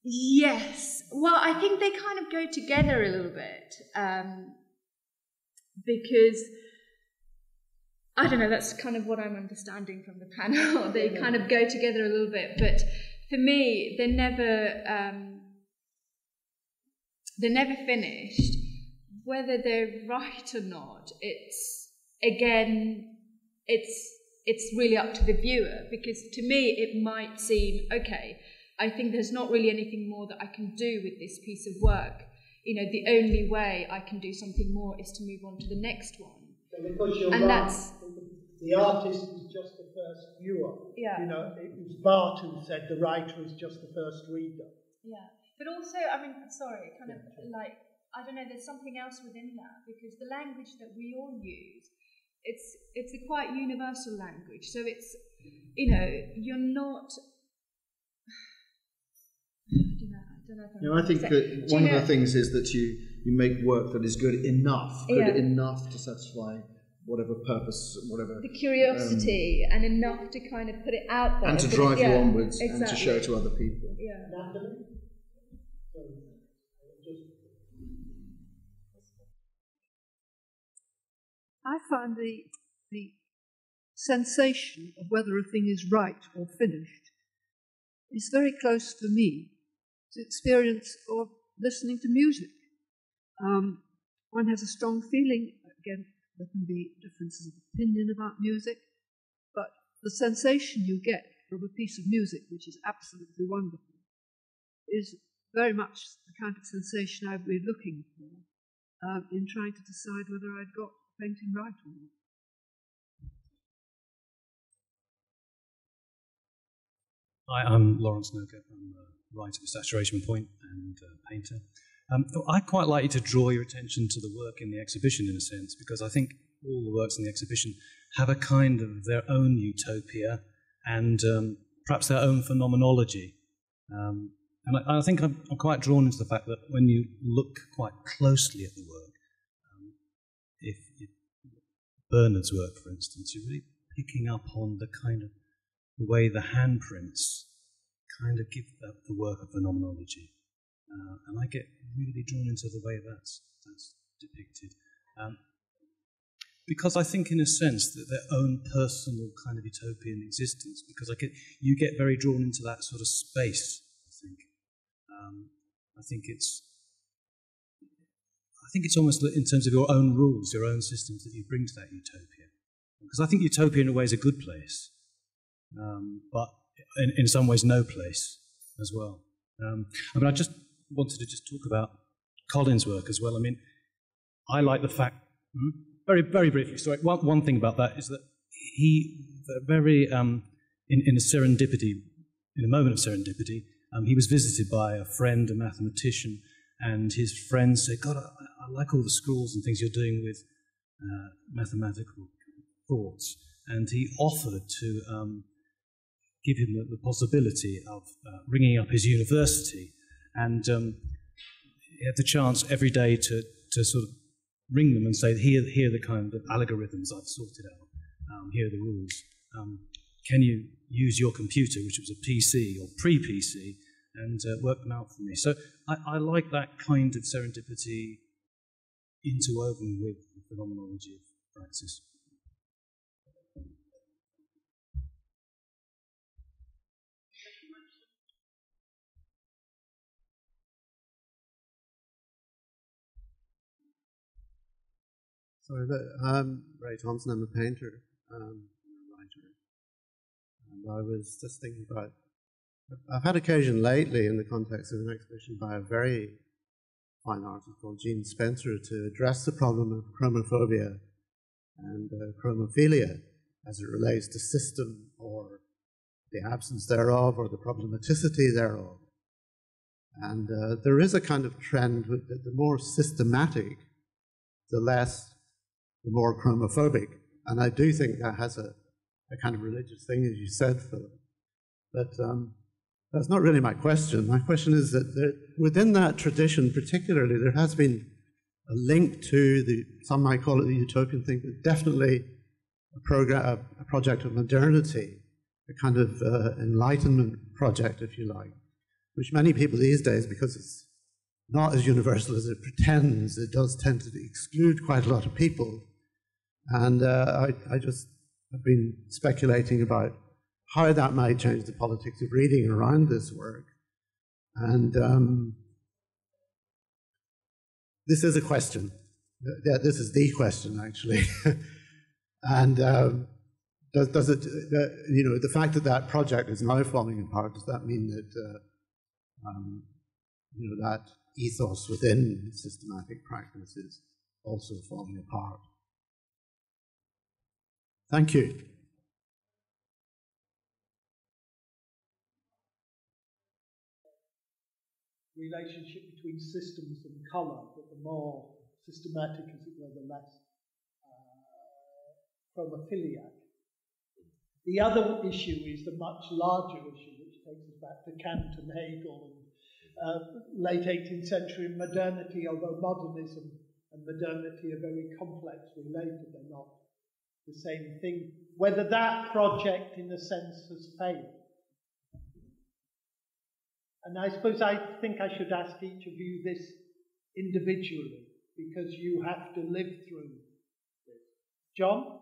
Yes. Well, I think they kind of go together a little bit because... I don't know, that's kind of what I'm understanding from the panel. They kind of go together a little bit, but for me, they're never finished. Whether they're right or not, it's really up to the viewer, because to me it might seem, okay, I think there's not really anything more that I can do with this piece of work. The only way I can do something more is to move on to the next one. Because you're and right, that's the artist is just the first viewer. Yeah. You know, it was Barth who said the writer is just the first reader. Yeah, but also, I mean, sorry, kind of like, I don't know, there's something else within that, because the language that we all use, it's a quite universal language. So it's, you know, you're not. I don't know if I'm I think that one of the things is that you make work that is good enough to satisfy whatever purpose, whatever the curiosity, and enough to kind of put it out there, and to drive you onwards, exactly. and to show to other people. Yeah. I find the sensation of whether a thing is right or finished is very close for me to the experience of listening to music. One has a strong feeling, again, there can be differences of opinion about music, but the sensation you get from a piece of music, which is absolutely wonderful, is very much the kind of sensation I've been looking for in trying to decide whether I'd got the painting right or not. Hi, I'm Lon Snowden. I'm a writer with Saturation Point and a painter. I'd quite like you to draw your attention to the work in the exhibition, in a sense, because I think all the works in the exhibition have a kind of their own utopia and perhaps their own phenomenology. And I think I'm quite drawn into the fact that when you look quite closely at the work, if Bernard's work, for instance, you're really picking up on the kind of the way the handprints kind of give the work a phenomenology. And I get really drawn into the way that's depicted. Because I think, in a sense, that their own personal kind of utopian existence, because you get very drawn into that sort of space, I think. I think it's almost in terms of your own rules, your own systems that you bring to that utopia. Because I think utopia in a way is a good place, but in some ways no place as well. I mean, I just wanted to just talk about Colin's work as well. I mean, I like the fact, very, very briefly, sorry, one thing about that is that he, very, in a moment of serendipity, he was visited by a friend, a mathematician, and his friend said, God, I like all the schools and things you're doing with mathematical thoughts. And he offered to give him the possibility of ringing up his university. And he had the chance every day to sort of ring them and say, here are the kind of algorithms I've sorted out. Here are the rules. Can you use your computer, which was a PC or pre-PC, and work them out for me? So I like that kind of serendipity interwoven with the phenomenology of praxis. Sorry, but I'm Ray Thompson. I'm a painter, I'm a writer. And I was just thinking about, I've had occasion lately in the context of an exhibition by a very fine artist called Jean Spencer to address the problem of chromaphobia and chromophilia as it relates to system or the absence thereof or the problematicity thereof. And there is a kind of trend with the more systematic, the more chromophobic. And I do think that has a kind of religious thing, as you said, Philip. But that's not really my question. My question is that within that tradition particularly, there has been a link to some might call it the utopian thing, but definitely a project of modernity, a kind of enlightenment project, if you like, which many people these days, because it's not as universal as it pretends, it does tend to exclude quite a lot of people. And I just have been speculating about how that might change the politics of reading around this work. And this is a question. Yeah, this is the question, actually. And does it, the fact that that project is now falling apart, does that mean that, that ethos within systematic practice is also falling apart? Thank you. Relationship between systems and colour, but the more systematic, as it were, the less chromaphiliac. The other issue is the much larger issue, which takes us back to Kant and Hegel and late 18th century modernity, although modernism and modernity are very complex related, they're not the same thing. Whether that project, in a sense, has failed. And I suppose I think I should ask each of you this individually, because you have to live through this. John?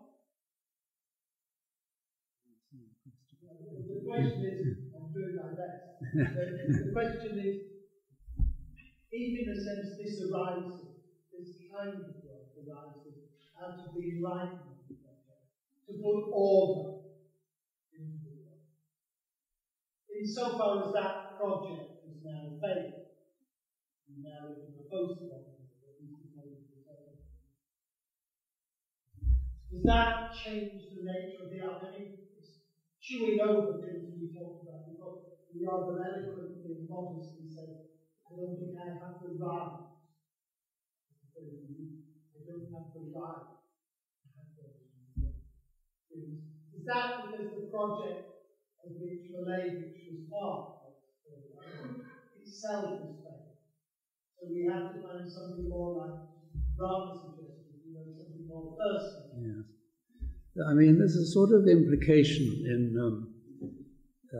The question is, I'm doing my best. The question is, if in a sense this arises, this kind of work arises out of the Enlightenment project, to put order into the world. Insofar as that project is now failed, we now live in the post-modern does that change the nature of the art? I mean, it's chewing over things we talked about before. We rather eloquently and modestly say, I don't think I have the right. I don't have the right to have those things. Is that because the project of which Malay, which was part of itself is failed? So we have to find something more like Rama suggested, something more personal. Yes. I mean, there's a sort of implication in a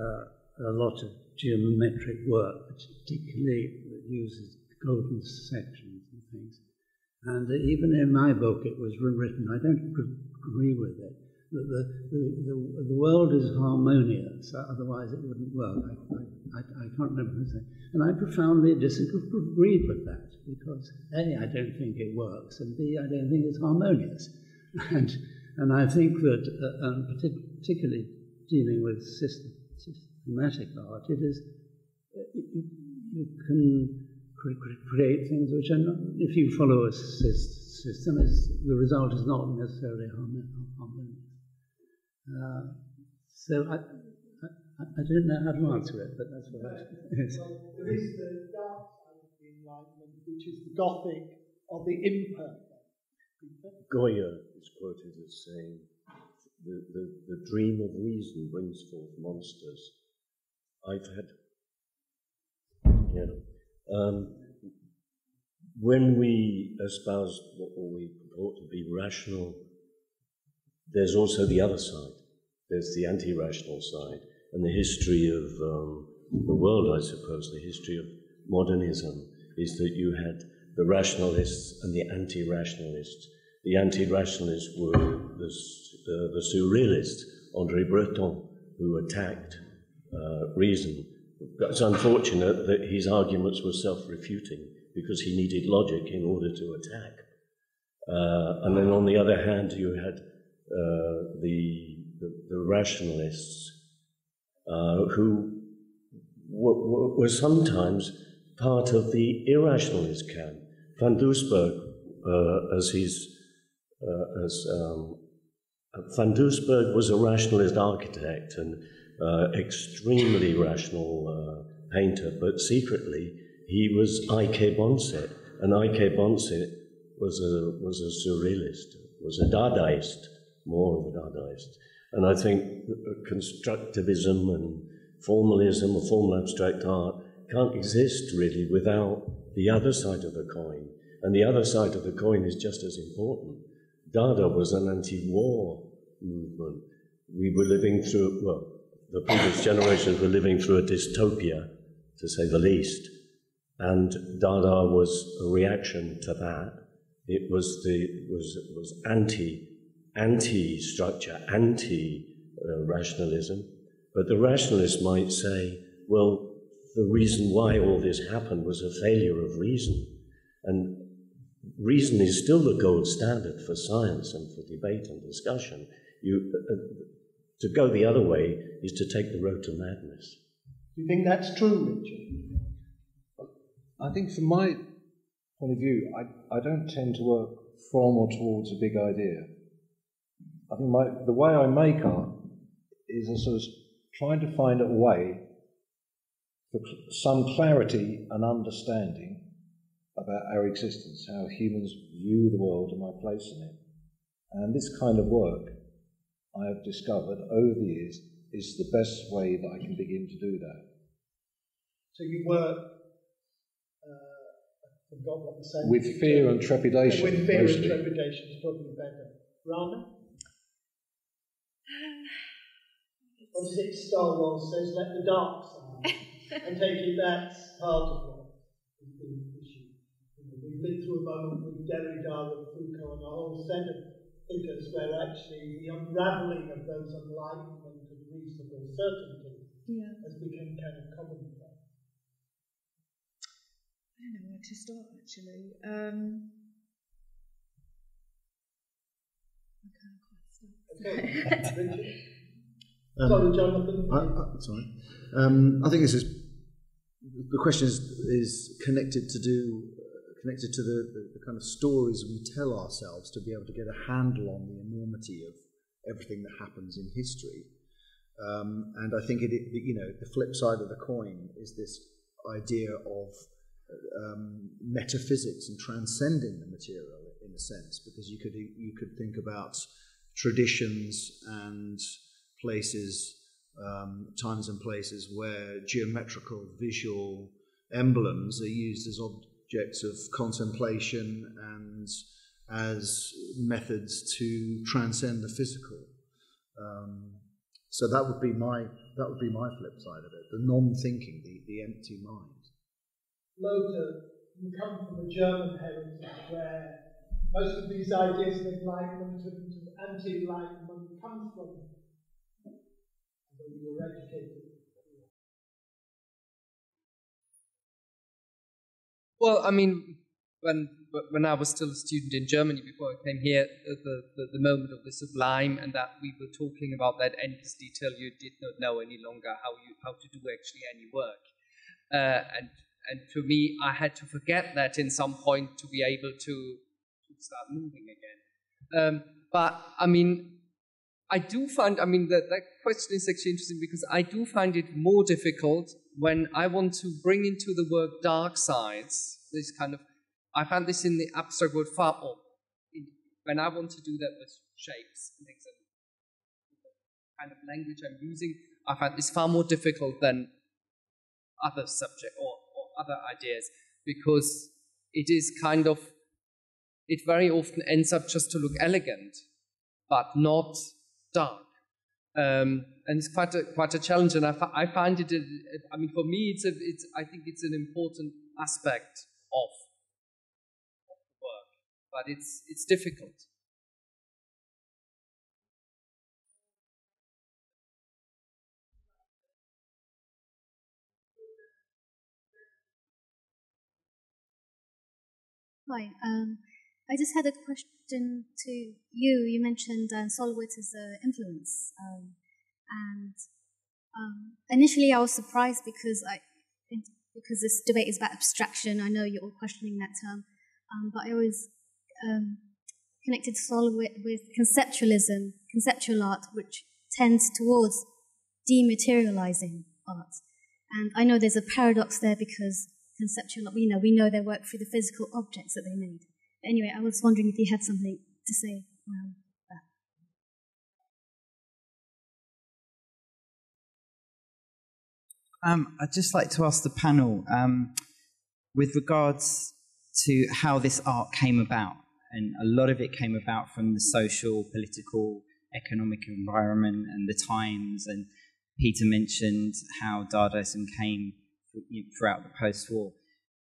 lot of geometric work, particularly that uses golden sections and things. And even in my book, it was written, I don't agree with it, that the world is harmonious, otherwise it wouldn't work. I can't remember what I said. And I profoundly disagreed with that, because A, I don't think it works, and B, I don't think it's harmonious. And I think that, particularly dealing with systematic art, it is, you can create things which are not, if you follow a system, the result is not necessarily harmonious. So I don't know how to answer it, but that's what I is. Well, there is the dark side of the Enlightenment, which is the Gothic or the imperfect. Goya is quoted as saying, the dream of reason brings forth monsters. I've had, when we espouse what we purport to be rational, there's also the other side. There's the anti-rational side. And the history of the world, I suppose, the history of modernism, is that you had the rationalists and the anti-rationalists. The anti-rationalists were the surrealists, André Breton, who attacked reason. It's unfortunate that his arguments were self-refuting, because he needed logic in order to attack. And then on the other hand, you had the rationalists who were sometimes part of the irrationalist camp. Van Doesburg, Van Doesburg was a rationalist architect and extremely rational painter, but secretly he was I.K. Bonset, and I.K. Bonset was a surrealist, was a Dadaist, more of a Dadaist. And I think constructivism and formalism or formal abstract art can't exist really without the other side of the coin. And the other side of the coin is just as important. Dada was an anti-war movement. We were living through, well, the previous generations were living through a dystopia, to say the least. And Dada was a reaction to that. It was anti-structure, anti-rationalism. But the rationalists might say, well, the reason why all this happened was a failure of reason. And reason is still the gold standard for science and for debate and discussion. To go the other way is to take the road to madness. Do you think that's true, Richard? I think from my point of view, I don't tend to work from or towards a big idea. I think the way I make art is a sort of trying to find a way for some clarity and understanding about our existence, how humans view the world and my place in it. And this kind of work, I have discovered over the years, is the best way that I can begin to do that. So you work, I forgot what the same with fear and trepidation. With fear mostly. and trepidation is probably better. Rana? What is it Star Wars says, let the dark side? I take it that's part of what is the issue. We've been through a moment with Derrida and Foucault and a whole set of thinkers where actually the unravelling of those enlightenment and reasonable certainty has become kind of commonplace. I don't know where to start actually. Okay. Sorry, Jonathan. I think this is the question is connected to the kind of stories we tell ourselves to be able to get a handle on the enormity of everything that happens in history. And I think the flip side of the coin is this idea of metaphysics and transcending the material in a sense, because you could think about traditions and places, times and places where geometrical visual emblems are used as objects of contemplation and as methods to transcend the physical. So that would be my flip side of it: the non-thinking, the empty mind. Lothar, you come from a German heritage where most of these ideas of enlightenment and anti-enlightenment come from. Although you were educated. Well, I mean, when I was still a student in Germany before I came here, the moment of the sublime, and that we were talking about that endless detail, you did not know any longer how to do actually any work, and for me, I had to forget that in some point to be able to start moving again. But I mean, I do find, I mean, that question is actually interesting because I do find it more difficult when I want to bring into the work dark sides, this kind of, I found this in the abstract word far more. When I want to do that with shapes and things, the kind of language I'm using, I find this far more difficult than other subject or other ideas, because it is kind of, it very often ends up just to look elegant, but not dark. And it's quite a challenge, and I find it, I mean, for me, I think it's an important aspect of the work, but it's difficult. Hi, I just had a question to you. You mentioned Solowitz as an influence, and initially I was surprised because this debate is about abstraction. I know you're all questioning that term, but I always connected Solowitz with conceptualism, conceptual art, which tends towards dematerializing art. And I know there's a paradox there because conceptual, we know their work through the physical objects that they made. But anyway, I was wondering if you had something to say around that. I'd just like to ask the panel, with regards to how this art came about, and a lot of it came about from the social, political, economic environment and the times, and Peter mentioned how Dadaism came throughout the post-war.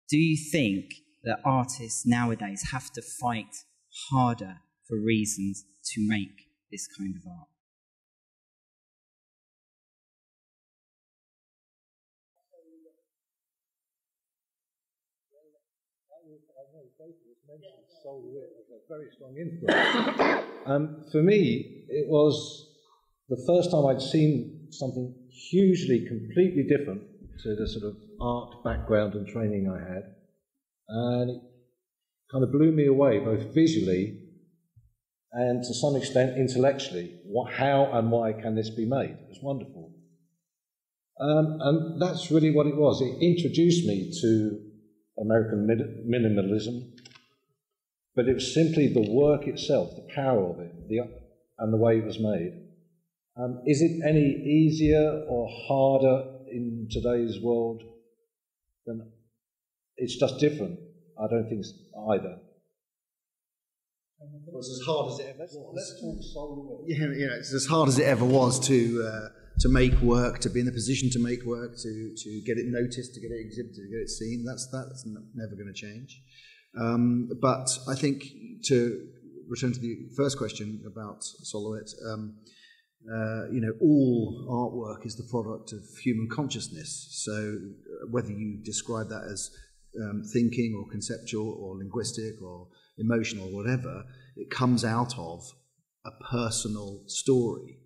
Do you think that artists nowadays have to fight harder for reasons to make this kind of art? A very strong influence. For me, it was the first time I'd seen something hugely, completely different to the sort of art background and training I had, and it kind of blew me away, both visually and to some extent intellectually, how and why can this be made? It was wonderful. And that's really what it was. It introduced me to American minimalism, but it was simply the work itself, the power of it, and the way it was made. Is it any easier or harder in today's world? Then it's just different. I don't think it's either. It was as hard as it ever was. Let's talk soul. Yeah, it's as hard as it ever was to make work, to be in the position to make work, to get it noticed, to get it exhibited, to get it seen. That's never going to change. But I think, to return to the first question about Solowit, all artwork is the product of human consciousness. So whether you describe that as thinking or conceptual or linguistic or emotional or whatever, it comes out of a personal story.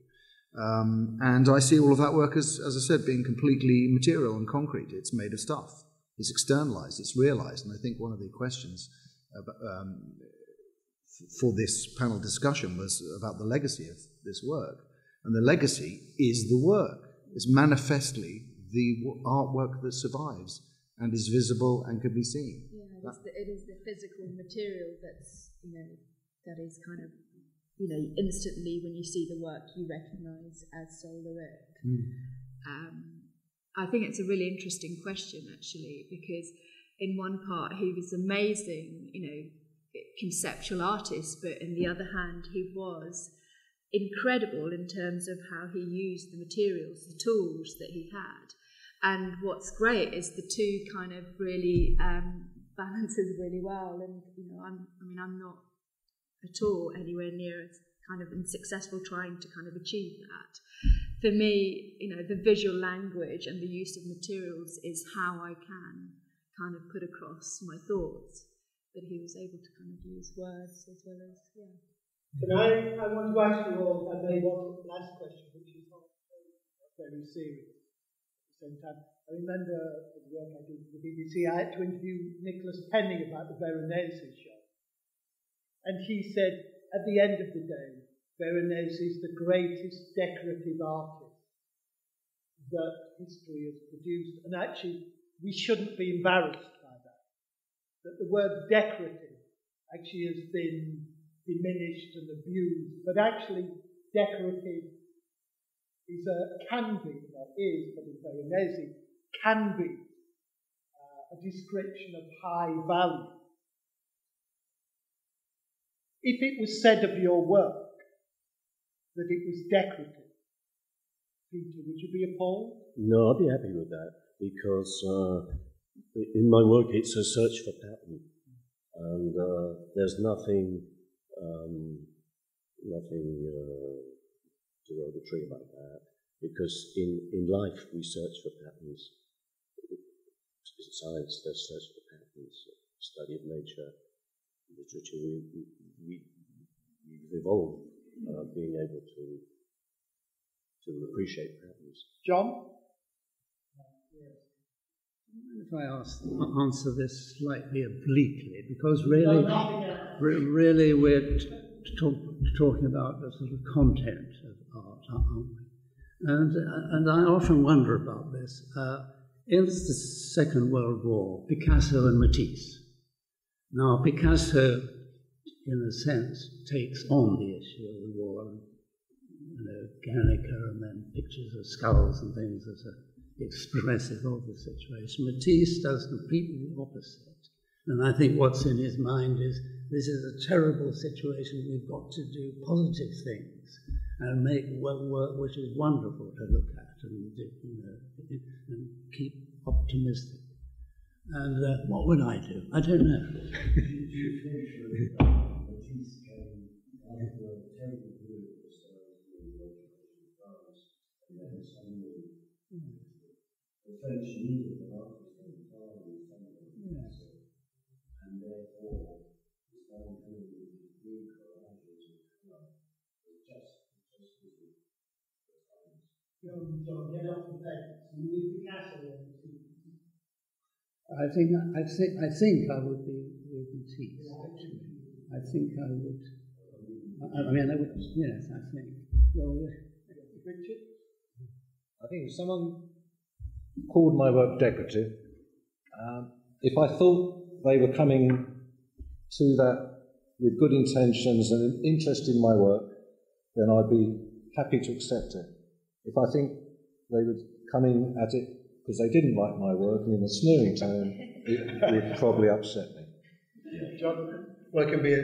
And I see all of that work as I said, being completely material and concrete. It's made of stuff. It's externalized. It's realized. And I think one of the questions for this panel discussion was about the legacy of this work. And the legacy is the work. It's manifestly the artwork that survives and is visible and can be seen. Yeah, it is the physical material that's, that is kind of, instantly when you see the work you recognise as Solowit. I think it's a really interesting question, actually, because in one part he was amazing, conceptual artist, but in the other hand he was incredible in terms of how he used the materials, the tools that he had. And what's great is the two kind of really balances really well. And I'm not at all anywhere near as kind of successful trying to kind of achieve that. For me, the visual language and the use of materials is how I can kind of put across my thoughts. But he was able to kind of use words as well as, But I want to ask you all, and maybe one last question, which is not very serious at the same time. I remember the work I did for the BBC, I had to interview Nicholas Penning about the Veronese show. And he said, at the end of the day, Veronese is the greatest decorative artist that history has produced. And actually, we shouldn't be embarrassed by that. That the word decorative actually has been diminished and abused, but actually decorative is can be for the Veronese, can be a description of high value. If it was said of your work that it was decorative, Peter, would you be appalled? No, I'd be happy with that, because in my work it's a search for pattern, and there's nothing derogatory about that, because in life we search for patterns. In science, there's search for patterns, study of nature, literature. We've evolved being able to appreciate patterns. John? If I answer this slightly obliquely, because really we're talking about the sort of content of art, aren't we? And I often wonder about this. In the Second World War, Picasso and Matisse. Now, Picasso, in a sense, takes on the issue of the war, Guernica, and then pictures of skulls and things as expressive of the situation. Matisse does completely the opposite. And I think what's in his mind is, this is a terrible situation, we've got to do positive things and make work which is wonderful to look at and keep optimistic. And what would I do? I don't know. French needed an artist at the time in some of the and therefore this man coming with his blue collages and colour was just John, get up and play. You need Picasso. I think I would be with Matisse, actually. I think I would I mean, yes, I think. Well, Richard? I think if someone called my work decorative, if I thought they were coming to that with good intentions and an interest in my work, then I'd be happy to accept it. If I think they were coming at it because they didn't like my work and in a sneering tone, it would probably upset me. Jonathan? Well, it can be a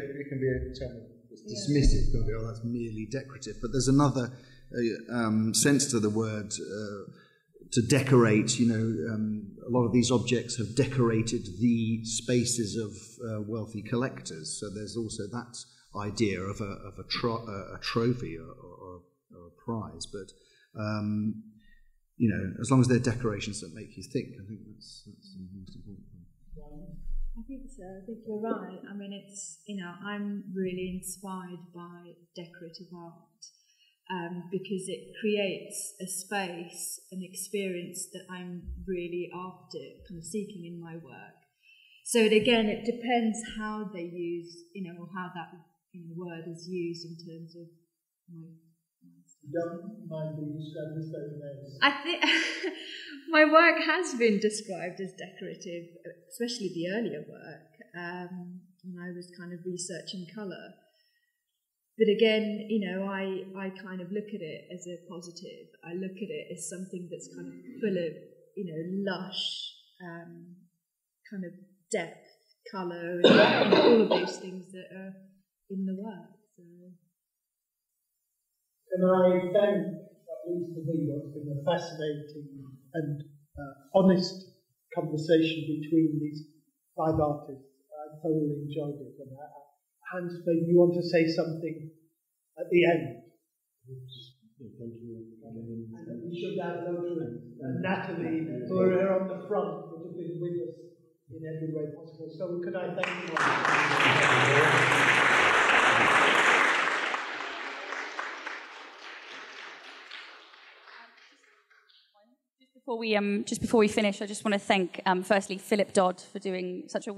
term that's dismissive. It can be, oh, that's merely decorative. But there's another sense to the word to decorate. You know, a lot of these objects have decorated the spaces of wealthy collectors. So there's also that idea of a trophy or a prize. But you know, as long as they're decorations that make you think, I think that's the most important thing. I think so. I think you're right. I mean, it's, you know, I'm really inspired by decorative art because it creates a space, an experience that I'm really after, kind of seeking in my work. So again, it depends how they use, you know, how that word is used in terms of my. Don't mind being described as very nice. I think my work has been described as decorative, especially the earlier work, when I was kind of researching colour. But again, you know, I kind of look at it as a positive. I look at it as something that's kind of full of, you know, lush, kind of depth, colour, and all of those things that are in the work. So. Can I thank, at least for me, what's been a fascinating and honest conversation between these 5 artists. I thoroughly enjoyed it. And Hans, maybe you want to say something at the end? Thank you for coming in. And we should have Rotary and Natalie, who are here on the front, but have been with us in every way possible. So could I thank you all? Just before we finish, I just want to thank, firstly, Philip Dodd for doing such a